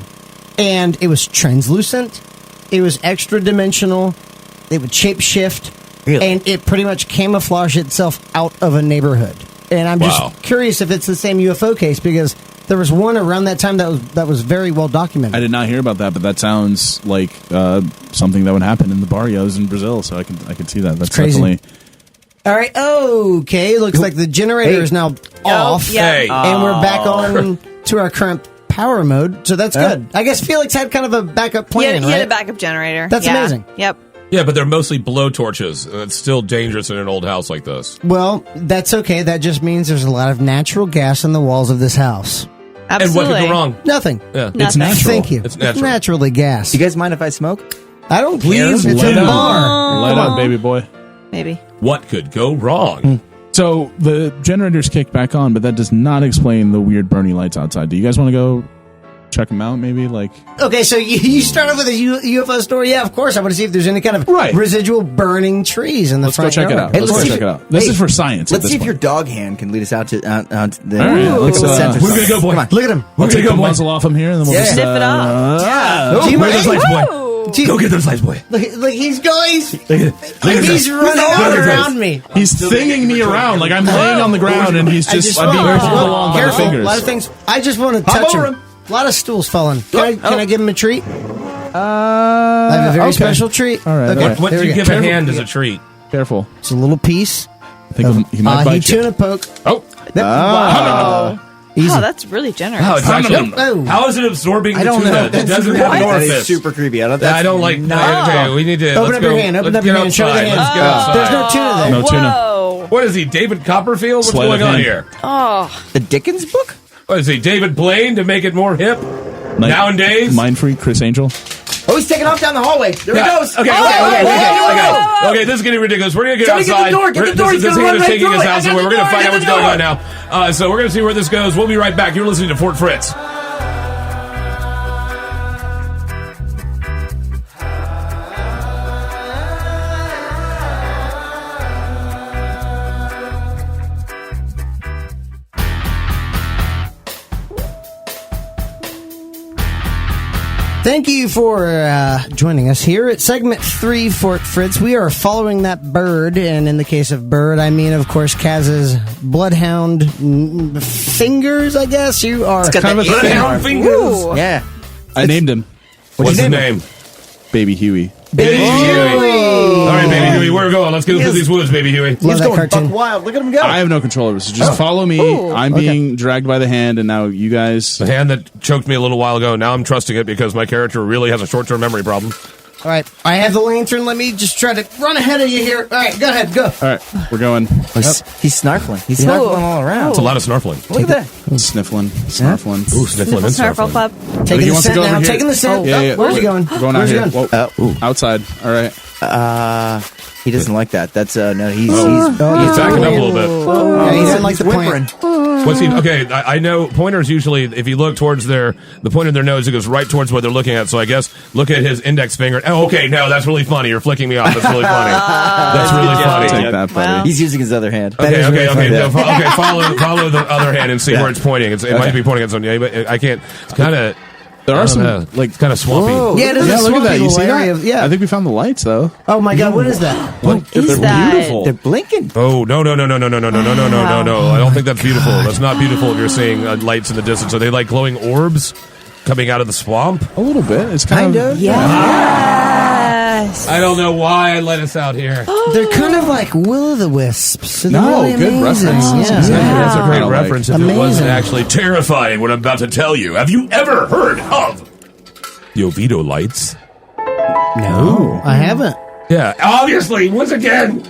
Speaker 1: and it was translucent, it was extra dimensional, it would shapeshift,
Speaker 3: Really?
Speaker 1: and it pretty much camouflaged itself out of a neighborhood. And I'm
Speaker 2: Wow.
Speaker 1: just curious if it's the same UFO case, because there was one around that time that was very well documented.
Speaker 5: I did not hear about that, but that sounds like something that would happen in the barrios in Brazil. So I can see that. That's
Speaker 1: crazy.
Speaker 5: definitely.
Speaker 1: All right, okay, looks like the generator is now off.
Speaker 4: yeah.
Speaker 2: Hey.
Speaker 1: And we're back on to our current power mode, so that's good. I guess Felix had kind of a backup plan,
Speaker 4: He had
Speaker 1: right?
Speaker 4: a backup generator.
Speaker 1: That's
Speaker 4: Yeah.
Speaker 1: amazing.
Speaker 4: Yep.
Speaker 2: Yeah, but they're mostly blowtorches. And it's still dangerous in an old house like this.
Speaker 1: Well, that's okay. That just means there's a lot of natural gas in the walls of this house.
Speaker 4: Absolutely.
Speaker 2: And what could go wrong?
Speaker 1: Nothing.
Speaker 2: Yeah.
Speaker 5: It's natural.
Speaker 1: Thank you.
Speaker 2: It's natural.
Speaker 1: naturally gas.
Speaker 3: Do you guys mind if I smoke?
Speaker 1: I don't
Speaker 2: Please
Speaker 1: care. It's
Speaker 2: let
Speaker 1: a
Speaker 2: on.
Speaker 1: bar.
Speaker 5: Light on, baby boy.
Speaker 4: Maybe.
Speaker 2: What could go wrong?
Speaker 5: So the generator's kicked back on, but that does not explain the weird burning lights outside. Do you guys want to go check them out? Maybe
Speaker 1: Okay, so you started with a UFO story. Yeah, of course. I want to see if there's any kind of residual burning trees in the
Speaker 5: let's go
Speaker 1: front
Speaker 5: check it
Speaker 1: yard.
Speaker 5: out. Let's go check it out. This is for science.
Speaker 3: Let's
Speaker 5: at
Speaker 3: see
Speaker 5: this
Speaker 3: if your
Speaker 5: point.
Speaker 3: dog hand can lead us out to the
Speaker 5: All right, let's,
Speaker 3: center.
Speaker 2: We're going to go, boy.
Speaker 3: Come on.
Speaker 1: Look at him.
Speaker 5: We'll take the muzzle off him here, and then we'll just
Speaker 4: Sniff it up.
Speaker 1: Do you
Speaker 2: Where are
Speaker 1: mind-
Speaker 2: those lights, boy?
Speaker 1: Do you-
Speaker 2: Go get those lights, boy.
Speaker 1: Look, he's going. He's
Speaker 2: He's
Speaker 1: running all around me.
Speaker 5: He's thinging me around like I'm laying on the ground, and he's just being pulled along by the
Speaker 1: Careful. A
Speaker 5: fingers.
Speaker 1: lot of things. I just want to touch
Speaker 3: over
Speaker 1: him.
Speaker 3: him.
Speaker 1: A lot of stools falling. Can I give him a treat? I have a very
Speaker 5: okay.
Speaker 1: special treat.
Speaker 5: All right,
Speaker 1: Okay.
Speaker 5: all right.
Speaker 2: What
Speaker 1: there
Speaker 2: do you
Speaker 1: we go.
Speaker 2: give a hand as a treat?
Speaker 5: Careful.
Speaker 1: It's a little piece.
Speaker 5: I think he might
Speaker 1: He
Speaker 5: bite you.
Speaker 1: tuna poke.
Speaker 2: Oh.
Speaker 4: Wow.
Speaker 1: Easy.
Speaker 4: Oh, that's really generous.
Speaker 2: How, it's actually,
Speaker 1: Oh.
Speaker 2: how is it absorbing
Speaker 3: I
Speaker 2: the
Speaker 3: don't
Speaker 2: tuna?
Speaker 3: know.
Speaker 2: It doesn't have an
Speaker 3: That is
Speaker 2: orifice.
Speaker 3: super creepy. I
Speaker 2: I don't like. Okay, we need to.
Speaker 1: Open
Speaker 2: let's
Speaker 1: up
Speaker 2: go,
Speaker 1: your hand. Open
Speaker 2: let's
Speaker 1: up your
Speaker 2: get
Speaker 1: hand. Show me the
Speaker 2: outside.
Speaker 1: hand.
Speaker 2: Let's get outside.
Speaker 1: There's no tuna there.
Speaker 5: No tuna.
Speaker 4: Whoa.
Speaker 2: What is he, David Copperfield? What's
Speaker 5: Sleight of
Speaker 2: going on
Speaker 5: hand.
Speaker 2: here?
Speaker 4: Oh.
Speaker 3: The Dickens book?
Speaker 2: What is he, David Blaine, to make it more hip? Nowadays?
Speaker 5: Mind Freak, Chris Angel.
Speaker 3: Oh, he's taking off down the hallway. There
Speaker 2: Yeah.
Speaker 3: he goes.
Speaker 2: Okay. Okay, this is getting ridiculous. We're going to get
Speaker 3: Somebody
Speaker 2: outside.
Speaker 3: get the door, get the door.
Speaker 2: This
Speaker 3: He's
Speaker 2: is
Speaker 3: gonna run right
Speaker 2: taking
Speaker 3: through
Speaker 2: us
Speaker 3: it.
Speaker 2: out
Speaker 3: I got
Speaker 2: somewhere.
Speaker 3: the
Speaker 2: We're going to
Speaker 3: door,
Speaker 2: find
Speaker 3: I
Speaker 2: out what's
Speaker 3: got the
Speaker 2: going on
Speaker 3: door.
Speaker 2: now. So we're going to see where this goes. We'll be right back. You're listening to Fort Fritz.
Speaker 1: Thank you for joining us here at segment 3, Fort Fritz. We are following that bird, and in the case of bird, I mean, of course, Kaz's bloodhound fingers, I guess. You are
Speaker 3: got
Speaker 1: kind
Speaker 3: that
Speaker 1: of a
Speaker 2: Bloodhound fingers.
Speaker 4: Ooh.
Speaker 3: Yeah.
Speaker 5: I named him
Speaker 2: What's his name?
Speaker 5: Baby Huey.
Speaker 2: Baby Huey. All right, Baby Huey, where are we going? Let's go through these woods, Baby Huey.
Speaker 1: Love
Speaker 3: He's
Speaker 1: that
Speaker 3: going
Speaker 1: cartoon.
Speaker 3: buck wild. Look at him go.
Speaker 5: I have no control over it, so just follow me.
Speaker 4: Ooh.
Speaker 5: I'm being dragged by the hand, and now you guys.
Speaker 2: The hand that choked me a little while ago, now I'm trusting it because my character really has a short-term memory problem.
Speaker 1: All right, I have the lantern. Let me just try to run ahead of you here. All right, go ahead, go.
Speaker 5: All right, we're going.
Speaker 3: He's snarfling. He's snarfling all around.
Speaker 2: It's a lot of snarfling.
Speaker 3: Look at that.
Speaker 5: Sniffling, snarfling.
Speaker 2: Ooh, sniffling and
Speaker 4: Snarfle
Speaker 2: snarfling.
Speaker 4: Club.
Speaker 1: Taking
Speaker 5: He
Speaker 1: the
Speaker 5: wants to
Speaker 1: scent
Speaker 5: go
Speaker 1: now.
Speaker 5: over here.
Speaker 1: Taking the scent.
Speaker 5: Yeah, yeah.
Speaker 1: Where's he going?
Speaker 5: We're going out
Speaker 1: Where's he
Speaker 5: here.
Speaker 1: going?
Speaker 5: Whoa. Outside. All right.
Speaker 3: He doesn't like that. That's no. He's
Speaker 2: He's backing up a little bit.
Speaker 1: Yeah, he doesn't like the
Speaker 3: whimpering.
Speaker 1: plant.
Speaker 2: What's he? Okay, I know pointers usually, if you look towards the point of their nose, it goes right towards what they're looking at. So I guess look at his index finger. Oh, okay, no, that's really funny. You're flicking me off. That's really funny. That's really funny.
Speaker 5: Take that, buddy.
Speaker 4: Wow.
Speaker 3: He's using his other hand.
Speaker 2: Okay, okay, okay.
Speaker 3: Yeah.
Speaker 2: Okay, follow the other hand and see where it's pointing. It might be pointing at something. But I can't. It's kind of.
Speaker 5: There are some like
Speaker 2: it's kind of swampy.
Speaker 3: Whoa.
Speaker 1: Yeah, it is
Speaker 5: Yeah,
Speaker 1: a
Speaker 5: look at that. You
Speaker 1: swampy
Speaker 5: see
Speaker 1: area.
Speaker 5: that?
Speaker 1: Yeah.
Speaker 5: I think we found the lights though.
Speaker 1: Oh my God, what is that?
Speaker 4: Is
Speaker 5: They're
Speaker 4: that?
Speaker 5: beautiful.
Speaker 3: They're blinking.
Speaker 2: Oh no! I don't think that's beautiful. That's not beautiful if you're seeing lights in the distance. Are they like glowing orbs coming out of the swamp?
Speaker 5: A little bit. It's kind of.
Speaker 4: Yes.
Speaker 2: I don't know why I let us out here.
Speaker 1: They're kind of like will-o'-the-wisps. So they're
Speaker 5: No,
Speaker 1: really
Speaker 5: good
Speaker 1: amazing.
Speaker 5: reference.
Speaker 1: Yeah.
Speaker 2: That's a great
Speaker 5: Kinda
Speaker 2: reference.
Speaker 5: like-
Speaker 2: If it wasn't
Speaker 1: Amazing.
Speaker 2: actually terrifying, what I'm about to tell you. Have you ever heard of the Oviedo Lights?
Speaker 1: No, I haven't.
Speaker 2: Yeah, obviously. Once again,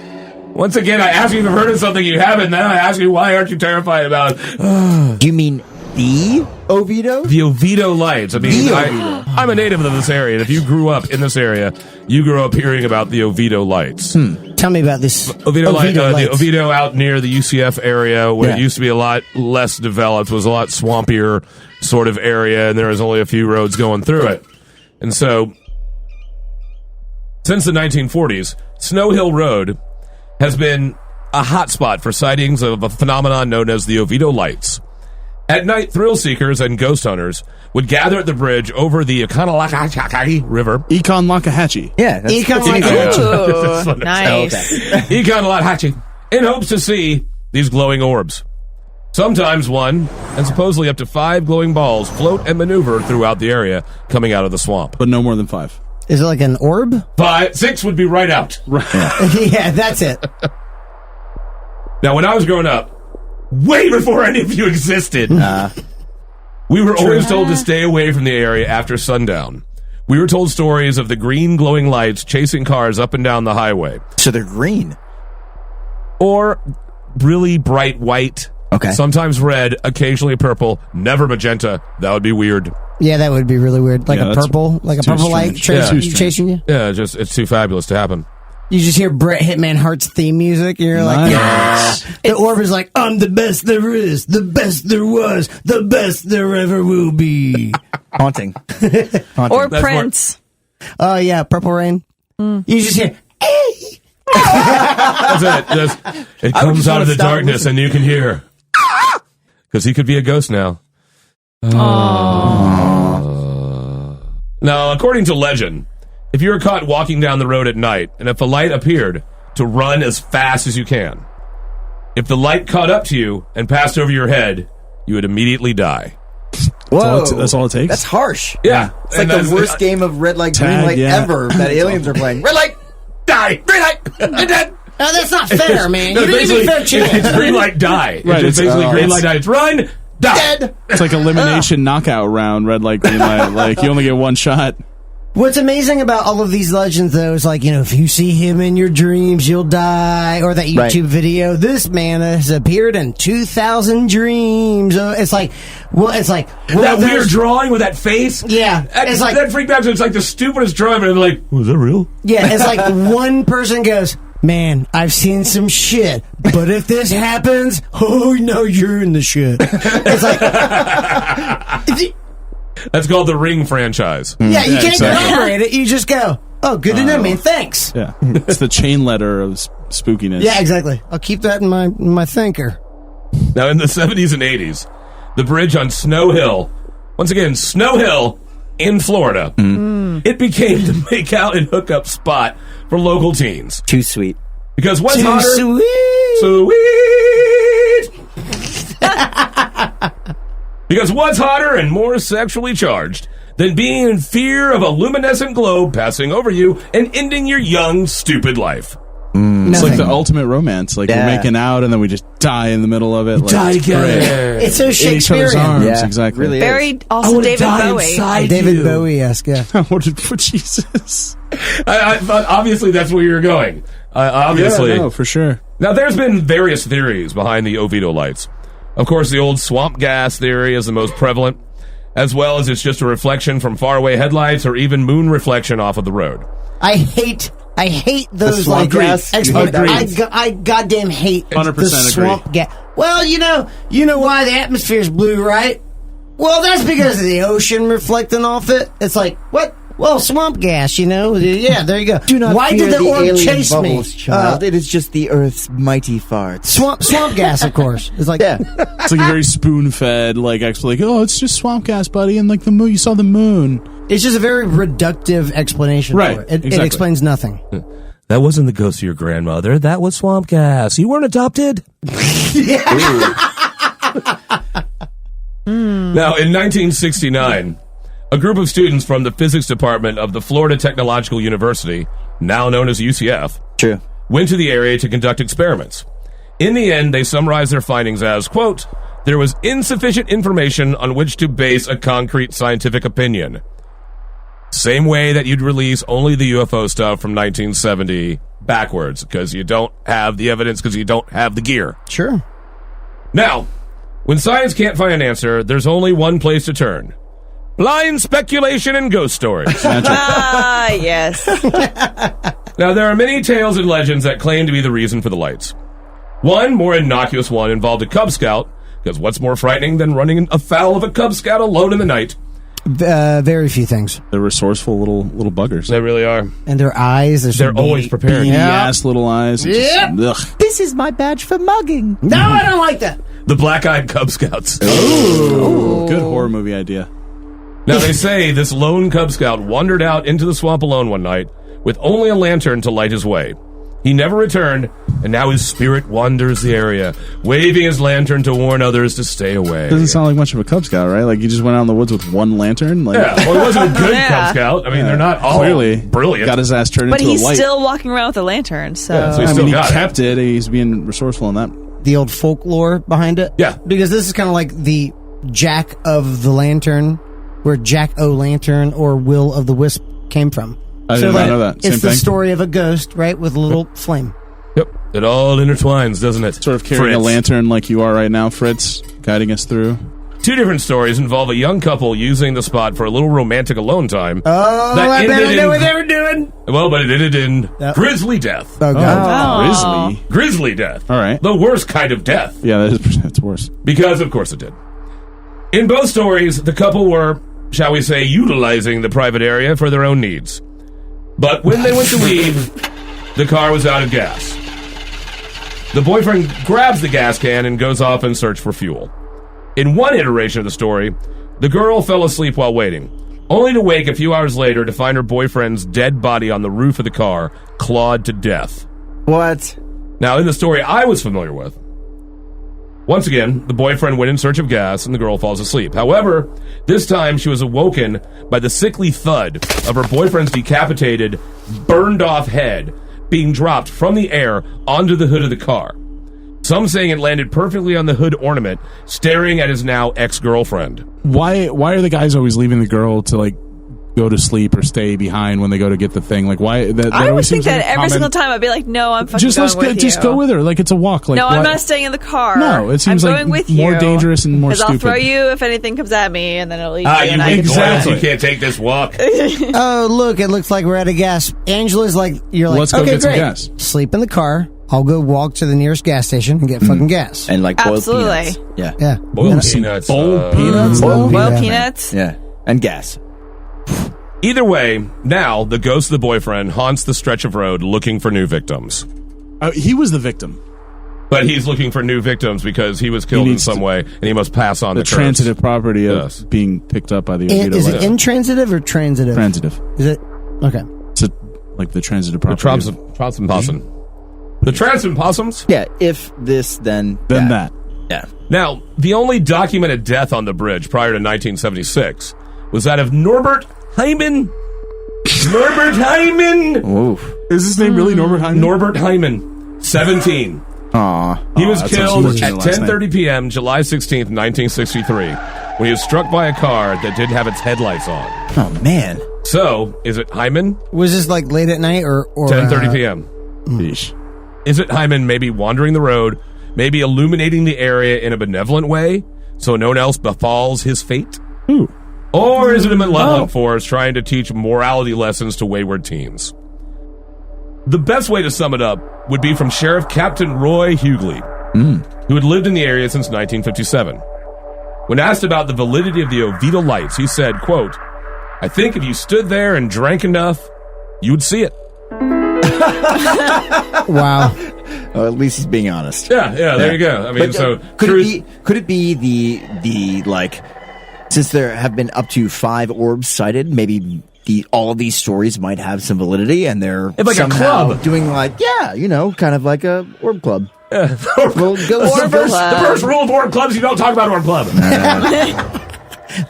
Speaker 2: I ask you if you've heard of something you haven't. Then I ask you why aren't you terrified about it?
Speaker 3: Do you mean the Oviedo?
Speaker 2: The Oviedo Lights. I mean, I'm a native of this area, and if you grew up in this area, you grew up hearing about the Oviedo Lights.
Speaker 1: Tell me about this
Speaker 2: Oviedo
Speaker 1: Lights.
Speaker 2: the Oviedo out near the UCF area, where it used to be a lot less developed, was a lot swampier sort of area, and there was only a few roads going through it. And so, since the 1940s, Snow Hill Road has been a hotspot for sightings of a phenomenon known as the Oviedo Lights. At night, thrill seekers and ghost hunters would gather at the bridge over the Econlakahatchee River.
Speaker 5: Econlakahatchee.
Speaker 3: Yeah. That's
Speaker 4: Ooh, nice.
Speaker 2: Econlakahatchee, in hopes to see these glowing orbs. Sometimes one, and supposedly up to 5 glowing balls, float and maneuver throughout the area coming out of the swamp.
Speaker 5: But no more than 5.
Speaker 1: Is it like an orb?
Speaker 2: 6 would be right out.
Speaker 1: Yeah, that's it.
Speaker 2: Now, when I was growing up, way before any of you existed, we were always told to stay away from the area after sundown. We were told stories of the green glowing lights chasing cars up and down the highway.
Speaker 3: So they're green.
Speaker 2: Or really bright white.
Speaker 3: Okay.
Speaker 2: Sometimes red, occasionally purple, never magenta. That would be weird.
Speaker 1: Yeah, that would be really weird. Like
Speaker 5: Yeah,
Speaker 1: a
Speaker 5: that's
Speaker 1: purple light
Speaker 5: strange.
Speaker 1: chasing you.
Speaker 2: Yeah, it's too fabulous to happen.
Speaker 1: You just hear Bret Hitman Hart's theme music, and you're like,
Speaker 5: Nice.
Speaker 1: yes. The orb is like, I'm the best there is, the best there was, the best there ever will be.
Speaker 3: Haunting.
Speaker 4: Or
Speaker 2: That's
Speaker 4: Prince.
Speaker 1: Oh, yeah, Purple Rain. You just hear, hey!
Speaker 2: That's it. It
Speaker 3: I would
Speaker 2: comes
Speaker 3: just
Speaker 2: out
Speaker 3: wanna
Speaker 2: of the
Speaker 3: stop
Speaker 2: darkness and you can hear. Because he could be a ghost now. Now, according to legend, if you were caught walking down the road at night, and if a light appeared, to run as fast as you can. If the light caught up to you and passed over your head, you would immediately die.
Speaker 3: Whoa.
Speaker 5: That's all it takes?
Speaker 3: That's harsh.
Speaker 2: Yeah.
Speaker 3: It's like the worst game of red light, green
Speaker 5: Tag,
Speaker 3: light
Speaker 5: yeah.
Speaker 3: ever that aliens are playing. Red light, die. Green light, I'm dead.
Speaker 1: Oh, that's not fair, man.
Speaker 2: No,
Speaker 1: You didn't even fair chance.
Speaker 2: it's green light, die.
Speaker 5: Right,
Speaker 2: It's
Speaker 5: it's-
Speaker 2: basically green
Speaker 5: it's-
Speaker 2: light, die. It's run, die.
Speaker 3: Dead.
Speaker 5: It's like elimination knockout round, red light, green light. Like, you only get one shot.
Speaker 1: What's amazing about all of these legends, though, is like, if you see him in your dreams, you'll die. Or that YouTube
Speaker 3: Right.
Speaker 1: video, this man has appeared in 2,000 dreams. It's like,
Speaker 2: That weird
Speaker 1: there's-
Speaker 2: drawing with that face?
Speaker 1: Yeah. It's like,
Speaker 2: that freaked me out. It's like the stupidest drawing, and they're like, was that real?
Speaker 1: yeah, it's like one person goes, man, I've seen some shit, but if this happens, oh, no, you're in the shit. It's like,
Speaker 2: That's called the Ring franchise.
Speaker 1: yeah, you
Speaker 5: Yeah,
Speaker 1: can't
Speaker 5: exactly.
Speaker 1: corroborate it. You just go, oh, good to know, man. Thanks.
Speaker 5: Yeah. It's the chain letter of spookiness.
Speaker 1: Yeah, exactly. I'll keep that in my thinker.
Speaker 2: Now, in the 70s and 80s, the bridge on Snow Hill, once again, Snow Hill in Florida, it became the make out and hook up spot for local teens.
Speaker 3: Too sweet.
Speaker 2: Because what's
Speaker 1: Too
Speaker 2: hotter?
Speaker 1: sweet.
Speaker 2: Sweet! Because what's hotter and more sexually charged than being in fear of a luminescent globe passing over you and ending your young, stupid life?
Speaker 5: It's like the
Speaker 1: Nothing.
Speaker 5: ultimate romance. Like,
Speaker 3: Yeah.
Speaker 5: we're making out and then we just die in the middle of it. Like,
Speaker 2: Die
Speaker 5: it's great.
Speaker 2: together.
Speaker 1: It's so
Speaker 5: In each other's
Speaker 1: Shakespearean.
Speaker 5: arms.
Speaker 3: Yeah,
Speaker 5: Exactly.
Speaker 3: really is.
Speaker 4: Very
Speaker 2: I
Speaker 4: also
Speaker 2: wanna
Speaker 4: David
Speaker 2: die
Speaker 4: Bowie.
Speaker 2: inside
Speaker 1: David
Speaker 2: you.
Speaker 1: Bowie-esque, yeah.
Speaker 5: What did, for Jesus?
Speaker 2: I thought obviously that's where you're going. Obviously.
Speaker 5: Yeah, no, for sure.
Speaker 2: Now, there's been various theories behind the Oviedo Lights. Of course, the old swamp gas theory is the most prevalent, as well as it's just a reflection from faraway headlights or even moon reflection off of the road.
Speaker 1: I hate those
Speaker 3: swamp
Speaker 1: like
Speaker 3: gas?
Speaker 1: explanations.
Speaker 5: Agreed.
Speaker 1: I goddamn hate
Speaker 5: 100%
Speaker 1: the swamp gas. Well, you know why the atmosphere's blue, right? Well, that's because of the ocean reflecting off it. It's like, what? Well, swamp gas, Yeah, there you go.
Speaker 3: Do not
Speaker 1: why
Speaker 3: fear
Speaker 1: did the orb
Speaker 3: alien
Speaker 1: chase
Speaker 3: bubbles,
Speaker 1: me?
Speaker 3: child. It is just the Earth's mighty farts.
Speaker 1: Swamp gas, of course. It's like,
Speaker 3: Yeah.
Speaker 5: It's like a very spoon-fed, like, actually, like, oh, it's just swamp gas, buddy, and like the moon, you saw the moon.
Speaker 1: it's just a very reductive explanation
Speaker 5: Right,
Speaker 1: for it. It
Speaker 5: exactly.
Speaker 1: explains nothing.
Speaker 2: That wasn't the ghost of your grandmother. That was swamp gas. You weren't adopted? Now, in 1969, a group of students from the physics department of the Florida Technological University, now known as UCF,
Speaker 3: True.
Speaker 2: went to the area to conduct experiments. In the end, they summarized their findings as, quote, there was insufficient information on which to base a concrete scientific opinion. Same way that you'd release only the UFO stuff from 1970 backwards, because you don't have the evidence, because you don't have the gear.
Speaker 1: Sure.
Speaker 2: Now, when science can't find an answer, there's only one place to turn. Blind speculation and ghost stories.
Speaker 4: Ah, yes.
Speaker 2: Now, there are many tales and legends that claim to be the reason for the lights. One, more innocuous one, involved a Cub Scout, because what's more frightening than running afoul of a Cub Scout alone in the night?
Speaker 1: Very few things.
Speaker 5: They're resourceful little buggers.
Speaker 2: They really are.
Speaker 1: And their eyes,
Speaker 2: They're always prepared.
Speaker 5: Beady ass little eyes. It's
Speaker 1: Yep.
Speaker 5: just, ugh.
Speaker 3: This is my badge for mugging.
Speaker 1: No, I don't like that.
Speaker 2: The black-eyed Cub Scouts.
Speaker 5: Good horror movie idea.
Speaker 2: Now, they say this lone Cub Scout wandered out into the swamp alone one night with only a lantern to light his way. He never returned, and now his spirit wanders the area, waving his lantern to warn others to stay away.
Speaker 5: Doesn't sound like much of a Cub Scout, right? Like, you just went out in the woods with one lantern? Like,
Speaker 2: Yeah, well, he wasn't a good
Speaker 4: Yeah.
Speaker 2: Cub Scout. I mean, they're not all
Speaker 5: clearly
Speaker 2: brilliant.
Speaker 5: got his ass turned
Speaker 4: But
Speaker 5: into
Speaker 4: he's
Speaker 5: a light.
Speaker 4: still walking around with a lantern, so...
Speaker 2: Yeah, so he's
Speaker 5: I
Speaker 2: still
Speaker 5: mean, he
Speaker 2: got
Speaker 5: kept it. He's being resourceful in that.
Speaker 1: The old folklore behind it.
Speaker 2: Yeah.
Speaker 1: Because this is kind of like the Jack of the Lantern where Jack O'Lantern or Will of the Wisp came from.
Speaker 5: I did not know that. Same
Speaker 1: It's the
Speaker 5: thing.
Speaker 1: story of a ghost, right, with a little flame.
Speaker 2: Yep. It all intertwines, doesn't it?
Speaker 5: Sort of carrying a
Speaker 2: Fritz.
Speaker 5: lantern like you are right now, Fritz, guiding us through.
Speaker 2: Two different stories involve a young couple using the spot for a little romantic alone time.
Speaker 1: Oh, I bet I know what they were doing.
Speaker 2: Well, but it ended in
Speaker 1: Yep.
Speaker 2: grisly death.
Speaker 1: Oh, God.
Speaker 5: Grizzly.
Speaker 2: Grisly death.
Speaker 5: All right.
Speaker 2: The worst kind of death.
Speaker 5: Yeah, that's worse.
Speaker 2: Because, of course, it did. In both stories, the couple were, shall we say, utilizing the private area for their own needs. But when they went to leave, the car was out of gas. The boyfriend grabs the gas can and goes off in search for fuel. In one iteration of the story, the girl fell asleep while waiting, only to wake a few hours later to find her boyfriend's dead body on the roof of the car, clawed to death.
Speaker 3: What?
Speaker 2: Now, in the story I was familiar with, once again, the boyfriend went in search of gas and the girl falls asleep. However, this time she was awoken by the sickly thud of her boyfriend's decapitated, burned-off head being dropped from the air onto the hood of the car. Some saying it landed perfectly on the hood ornament, staring at his now ex-girlfriend.
Speaker 5: Why are the guys always leaving the girl to like go to sleep or stay behind when they go to get the thing? Like why? That
Speaker 4: I would
Speaker 5: always
Speaker 4: think
Speaker 5: seems like
Speaker 4: that
Speaker 5: a
Speaker 4: every
Speaker 5: common-
Speaker 4: single time I'd be like, no, I'm fucking
Speaker 5: Just
Speaker 4: going with you.
Speaker 5: just go with her. Like it's a walk. Like
Speaker 4: No, I'm
Speaker 5: what-
Speaker 4: not staying in the car.
Speaker 5: No, it seems
Speaker 4: I'm
Speaker 5: like
Speaker 4: going with
Speaker 5: more
Speaker 4: you.
Speaker 5: dangerous and more
Speaker 4: 'Cause I'll
Speaker 5: stupid.
Speaker 4: throw you if anything comes at me, and then it'll eat you.
Speaker 2: You
Speaker 4: and I
Speaker 2: weak
Speaker 4: can
Speaker 2: boys,
Speaker 5: Exactly.
Speaker 2: you can't take this walk.
Speaker 1: Oh, look, it looks like we're out of gas. Angela's like, you're like,
Speaker 5: Let's go
Speaker 1: okay,
Speaker 5: get some
Speaker 1: great.
Speaker 5: gas.
Speaker 1: Sleep in the car. I'll go walk to the nearest gas station and get fucking gas.
Speaker 3: And like boiled
Speaker 4: Absolutely.
Speaker 3: peanuts. Yeah.
Speaker 1: Yeah.
Speaker 2: Boiled peanuts.
Speaker 5: boiled peanuts,
Speaker 1: Boiled
Speaker 5: though?
Speaker 4: Well,
Speaker 1: Yeah.
Speaker 4: peanuts.
Speaker 3: Yeah. And gas.
Speaker 2: Either way, now the ghost of the boyfriend haunts the stretch of road looking for new victims.
Speaker 5: He was the victim.
Speaker 2: But he's looking for new victims because he was killed in
Speaker 5: needs
Speaker 2: some
Speaker 5: to-
Speaker 2: way, and he must pass on
Speaker 5: The
Speaker 2: the curse.
Speaker 5: transitive property of
Speaker 2: Yes.
Speaker 5: being picked up by the Oviedo
Speaker 1: Is it
Speaker 5: Lights.
Speaker 1: intransitive or transitive?
Speaker 5: Transitive.
Speaker 1: Is it? Okay.
Speaker 5: It's like the transitive
Speaker 2: The
Speaker 5: property.
Speaker 2: Transom possum. The Transom possums?
Speaker 3: Yeah. If this, then
Speaker 5: Then that.
Speaker 3: Yeah.
Speaker 2: Now, the only documented death on the bridge prior to 1976 was that of Norbert Hyman. Norbert Hyman!
Speaker 3: Oof.
Speaker 5: Is his name really Norbert Hyman?
Speaker 2: Norbert Hyman, 17.
Speaker 3: Aw.
Speaker 2: He was
Speaker 5: that's
Speaker 2: killed
Speaker 5: unfortunate
Speaker 2: at
Speaker 5: last name.
Speaker 2: 10:30 p.m., July 16th, 1963, when he was struck by a car that didn't have its headlights on.
Speaker 3: Oh man.
Speaker 2: So, is it Hyman?
Speaker 1: Was this like late at night or
Speaker 2: 10:30 p.m.
Speaker 5: Yeesh.
Speaker 2: Is it Hyman maybe wandering the road, maybe illuminating the area in a benevolent way, so no one else befalls his fate?
Speaker 5: Ooh.
Speaker 2: Or is it a malevolent force trying to teach morality lessons to wayward teens? The best way to sum it up would be from Sheriff Captain Roy Hughley, who had lived in the area since 1957. When asked about the validity of the Oviedo Lights, he said, quote, "I think if you stood there and drank enough, you would see it."
Speaker 1: Wow.
Speaker 3: Oh, at least he's being honest.
Speaker 2: Yeah, there you go. I mean,
Speaker 3: But,
Speaker 2: so
Speaker 3: could
Speaker 2: truth-
Speaker 3: it be the like, since there have been up to 5 orbs sighted, maybe all of these stories might have some validity, and they're
Speaker 2: It's like a
Speaker 3: somehow
Speaker 2: club.
Speaker 3: doing like, kind of like a orb club.
Speaker 2: Yeah.
Speaker 3: Well,
Speaker 2: the first rule of orb clubs: you don't talk about orb club.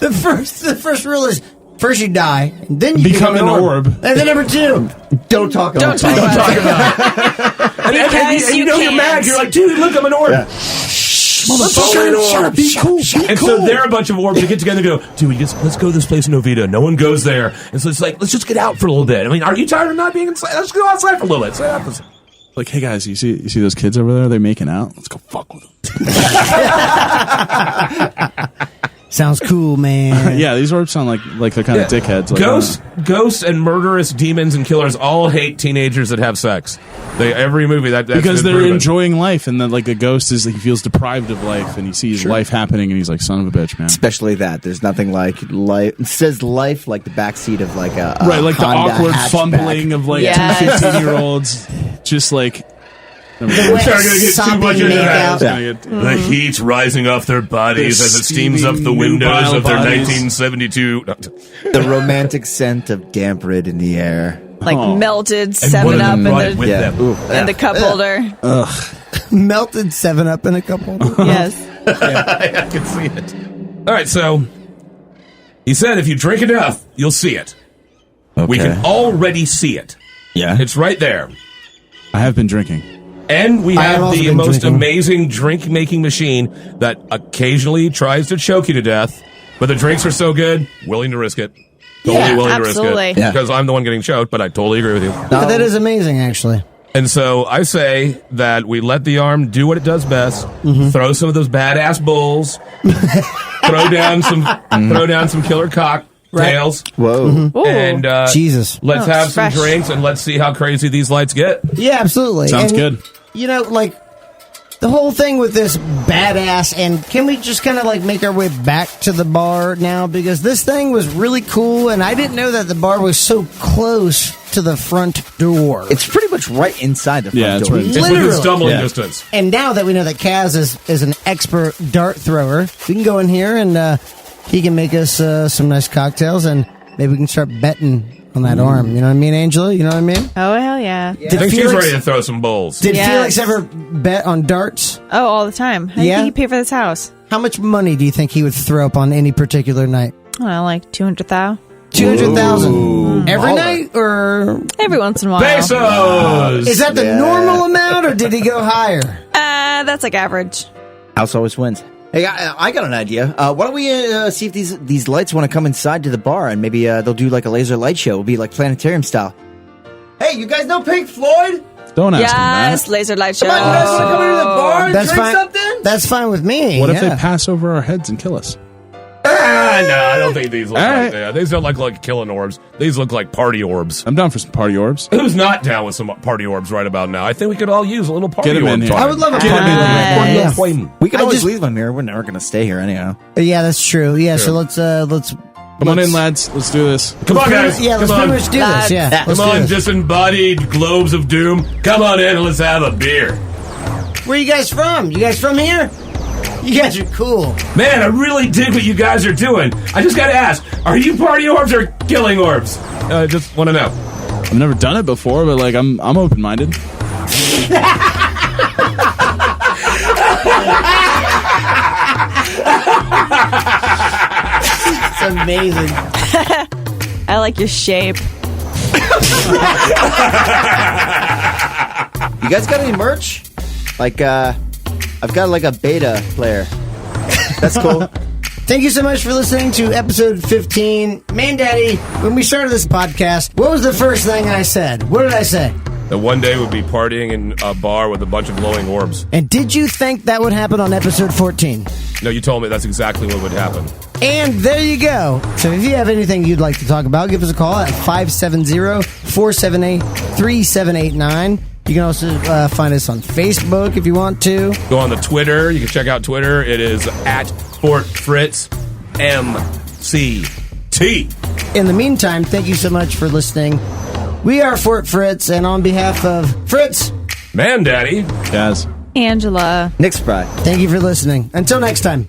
Speaker 1: The first rule is first you die, and then you
Speaker 5: Become an orb.
Speaker 1: And then number 2,
Speaker 3: don't talk about
Speaker 4: Don't
Speaker 3: it.
Speaker 4: talk about it. Because
Speaker 2: and
Speaker 4: you
Speaker 2: know you're
Speaker 4: can't.
Speaker 2: mad. You're like, dude, look, I'm an orb.
Speaker 1: Shut up, be cool.
Speaker 2: And so they're a bunch of orbs that get together and go, dude, let's go to this place in Oviedo. No one goes there. And so it's like, let's just get out for a little bit. I mean, are you tired of not being inside? Let's go outside for a little bit. So,
Speaker 5: Like, hey guys, you see those kids over there? They're making out. Let's go fuck with them.
Speaker 1: Sounds cool, man.
Speaker 5: Yeah, these orbs sound like they're kind of dickheads. Like,
Speaker 2: Ghosts and murderous demons and killers all hate teenagers that have sex. Every movie that's
Speaker 5: because
Speaker 2: been
Speaker 5: they're
Speaker 2: proven.
Speaker 5: enjoying life, and then like the ghost is he feels deprived of life, and he sees life happening, and he's like, son of a bitch, man.
Speaker 3: Especially that. There's nothing like life. It says life like the backseat of like a
Speaker 5: Right, like the
Speaker 3: Honda
Speaker 5: awkward
Speaker 3: hatchback.
Speaker 5: fumbling of like
Speaker 4: Yes.
Speaker 5: two 15-year-olds, just like.
Speaker 1: Wet,
Speaker 2: They're gonna get too
Speaker 1: sopping
Speaker 2: much into
Speaker 1: makeout.
Speaker 2: that. The heat rising off their bodies
Speaker 5: Their
Speaker 2: as it steams up the
Speaker 5: steaming
Speaker 2: windows
Speaker 5: nubile
Speaker 2: of their
Speaker 5: bodies.
Speaker 2: 1972.
Speaker 3: The romantic scent of damp rid in the air.
Speaker 4: Like melted
Speaker 2: And
Speaker 4: 7 Up in
Speaker 2: right
Speaker 4: the,
Speaker 2: with them.
Speaker 3: Ooh,
Speaker 4: in the cup holder.
Speaker 1: Melted 7-Up in a couple.
Speaker 4: Yes.
Speaker 2: I can see it. All right, so he said if you drink enough, you'll see it. We can already see it.
Speaker 3: Yeah.
Speaker 2: It's right there.
Speaker 5: I have been drinking.
Speaker 2: And we
Speaker 1: I have
Speaker 2: have
Speaker 1: also
Speaker 2: the
Speaker 1: been
Speaker 2: most
Speaker 1: drinking.
Speaker 2: amazing drink-making machine that occasionally tries to choke you to death. But the drinks are so good, willing to risk it. Totally
Speaker 4: Yeah,
Speaker 2: willing to
Speaker 4: absolutely.
Speaker 2: risk it.
Speaker 3: Yeah.
Speaker 2: Because I'm the one getting choked, but I totally agree with you.
Speaker 1: Yeah, that is amazing, actually.
Speaker 2: And so I say that we let the arm do what it does best. Throw some of those badass bulls. throw down some killer cocktails.
Speaker 3: Whoa.
Speaker 4: Ooh.
Speaker 2: And
Speaker 1: Jesus.
Speaker 2: let's
Speaker 4: Oh,
Speaker 2: have
Speaker 4: it's
Speaker 2: some
Speaker 4: fresh.
Speaker 2: drinks and let's see how crazy these lights get.
Speaker 1: Yeah, absolutely.
Speaker 5: Sounds
Speaker 1: And,
Speaker 5: good.
Speaker 1: You know, like, the whole thing with this badass, and can we just kind of like make our way back to the bar now? Because this thing was really cool, and I didn't know that the bar was so close to the front door.
Speaker 3: It's pretty much right inside the front
Speaker 5: Yeah, it's
Speaker 3: door.
Speaker 5: right.
Speaker 2: It's
Speaker 1: Literally.
Speaker 2: within stumbling
Speaker 3: Yeah.
Speaker 2: distance.
Speaker 1: And now that we know that Kaz is an expert dart thrower, we can go in here and he can make us some nice cocktails, and maybe we can start betting on that arm. You know what I mean, Angela? You know what I mean?
Speaker 4: Oh, hell yeah.
Speaker 2: I think she's
Speaker 1: Felix-
Speaker 2: ready to throw some bulls.
Speaker 1: Did
Speaker 4: Yes.
Speaker 1: Felix ever bet on darts?
Speaker 4: Oh, all the time. How do you
Speaker 1: Yeah?
Speaker 4: think you pay for this house?
Speaker 1: How much money do you think he would throw up on any particular night?
Speaker 4: I don't know, like 200,000
Speaker 1: 200,000 every
Speaker 3: Baller.
Speaker 1: night, or
Speaker 4: every once in a while.
Speaker 2: Pesos!
Speaker 1: is that the
Speaker 3: Yeah.
Speaker 1: normal amount, or did he go higher?
Speaker 4: That's like average.
Speaker 3: House always wins. Hey, I got an idea. Why don't we see if these lights want to come inside to the bar, and maybe they'll do like a laser light show. It'll be like planetarium style. Hey, you guys know Pink Floyd?
Speaker 5: Don't ask
Speaker 4: Yes,
Speaker 5: him
Speaker 4: laser light show.
Speaker 3: Come on, you guys want to come into the bar and
Speaker 1: That's
Speaker 3: drink
Speaker 1: fine.
Speaker 3: something?
Speaker 1: That's fine with me.
Speaker 5: that. What if
Speaker 1: yeah.
Speaker 5: they pass over our heads and kill us?
Speaker 2: No, I don't think these look
Speaker 5: All
Speaker 2: like
Speaker 5: right.
Speaker 2: that. These don't look like killing orbs. These look like party orbs.
Speaker 5: I'm down for some party orbs.
Speaker 2: Who's not down with some party orbs right about now? I think we could all use a little party
Speaker 5: Get 'em
Speaker 2: orb
Speaker 5: in here.
Speaker 2: time.
Speaker 1: I would love a
Speaker 5: Get
Speaker 1: party
Speaker 5: him in
Speaker 1: like
Speaker 5: there.
Speaker 1: that, yeah.
Speaker 2: Flame.
Speaker 3: We can
Speaker 1: I
Speaker 3: always
Speaker 1: just-
Speaker 3: leave them here. We're never going to stay here anyhow.
Speaker 1: Yeah, that's true. Yeah, so let's
Speaker 5: Come on in, lads. Let's do this.
Speaker 2: Come on, guys.
Speaker 1: Yeah, let's
Speaker 2: Come
Speaker 1: pretty
Speaker 2: on.
Speaker 1: much do this. Yeah,
Speaker 3: Yeah.
Speaker 1: let's
Speaker 2: Come
Speaker 1: do
Speaker 2: on,
Speaker 1: this.
Speaker 2: disembodied globes of doom. Come on in and let's have a beer.
Speaker 1: Where you guys from? You guys from here? You guys are cool.
Speaker 2: Man, I really dig what you guys are doing. I just gotta ask, are you party orbs or killing orbs? I just want to know.
Speaker 5: I've never done it before, but like I'm open minded.
Speaker 1: It's amazing.
Speaker 4: I like your shape.
Speaker 3: You guys got any merch? Like, I've got like a beta player. That's cool.
Speaker 1: Thank you so much for listening to episode 15. Mandaddy, when we started this podcast, what was the first thing I said? What did I say?
Speaker 2: That one day we'll be partying in a bar with a bunch of glowing orbs.
Speaker 1: And did you think that would happen on episode 14?
Speaker 2: No, you told me that's exactly what would happen.
Speaker 1: And there you go. So if you have anything you'd like to talk about, give us a call at 570-478-3789. You can also find us on Facebook if you want to.
Speaker 2: Go on the Twitter. You can check out Twitter. It is at Fort Fritz MCT.
Speaker 1: In the meantime, thank you so much for listening. We are Fort Fritz, and on behalf of Fritz,
Speaker 2: Mandaddy.
Speaker 5: Guys.
Speaker 4: Angela.
Speaker 3: Nick's Pride.
Speaker 1: thank you for listening. Until next time.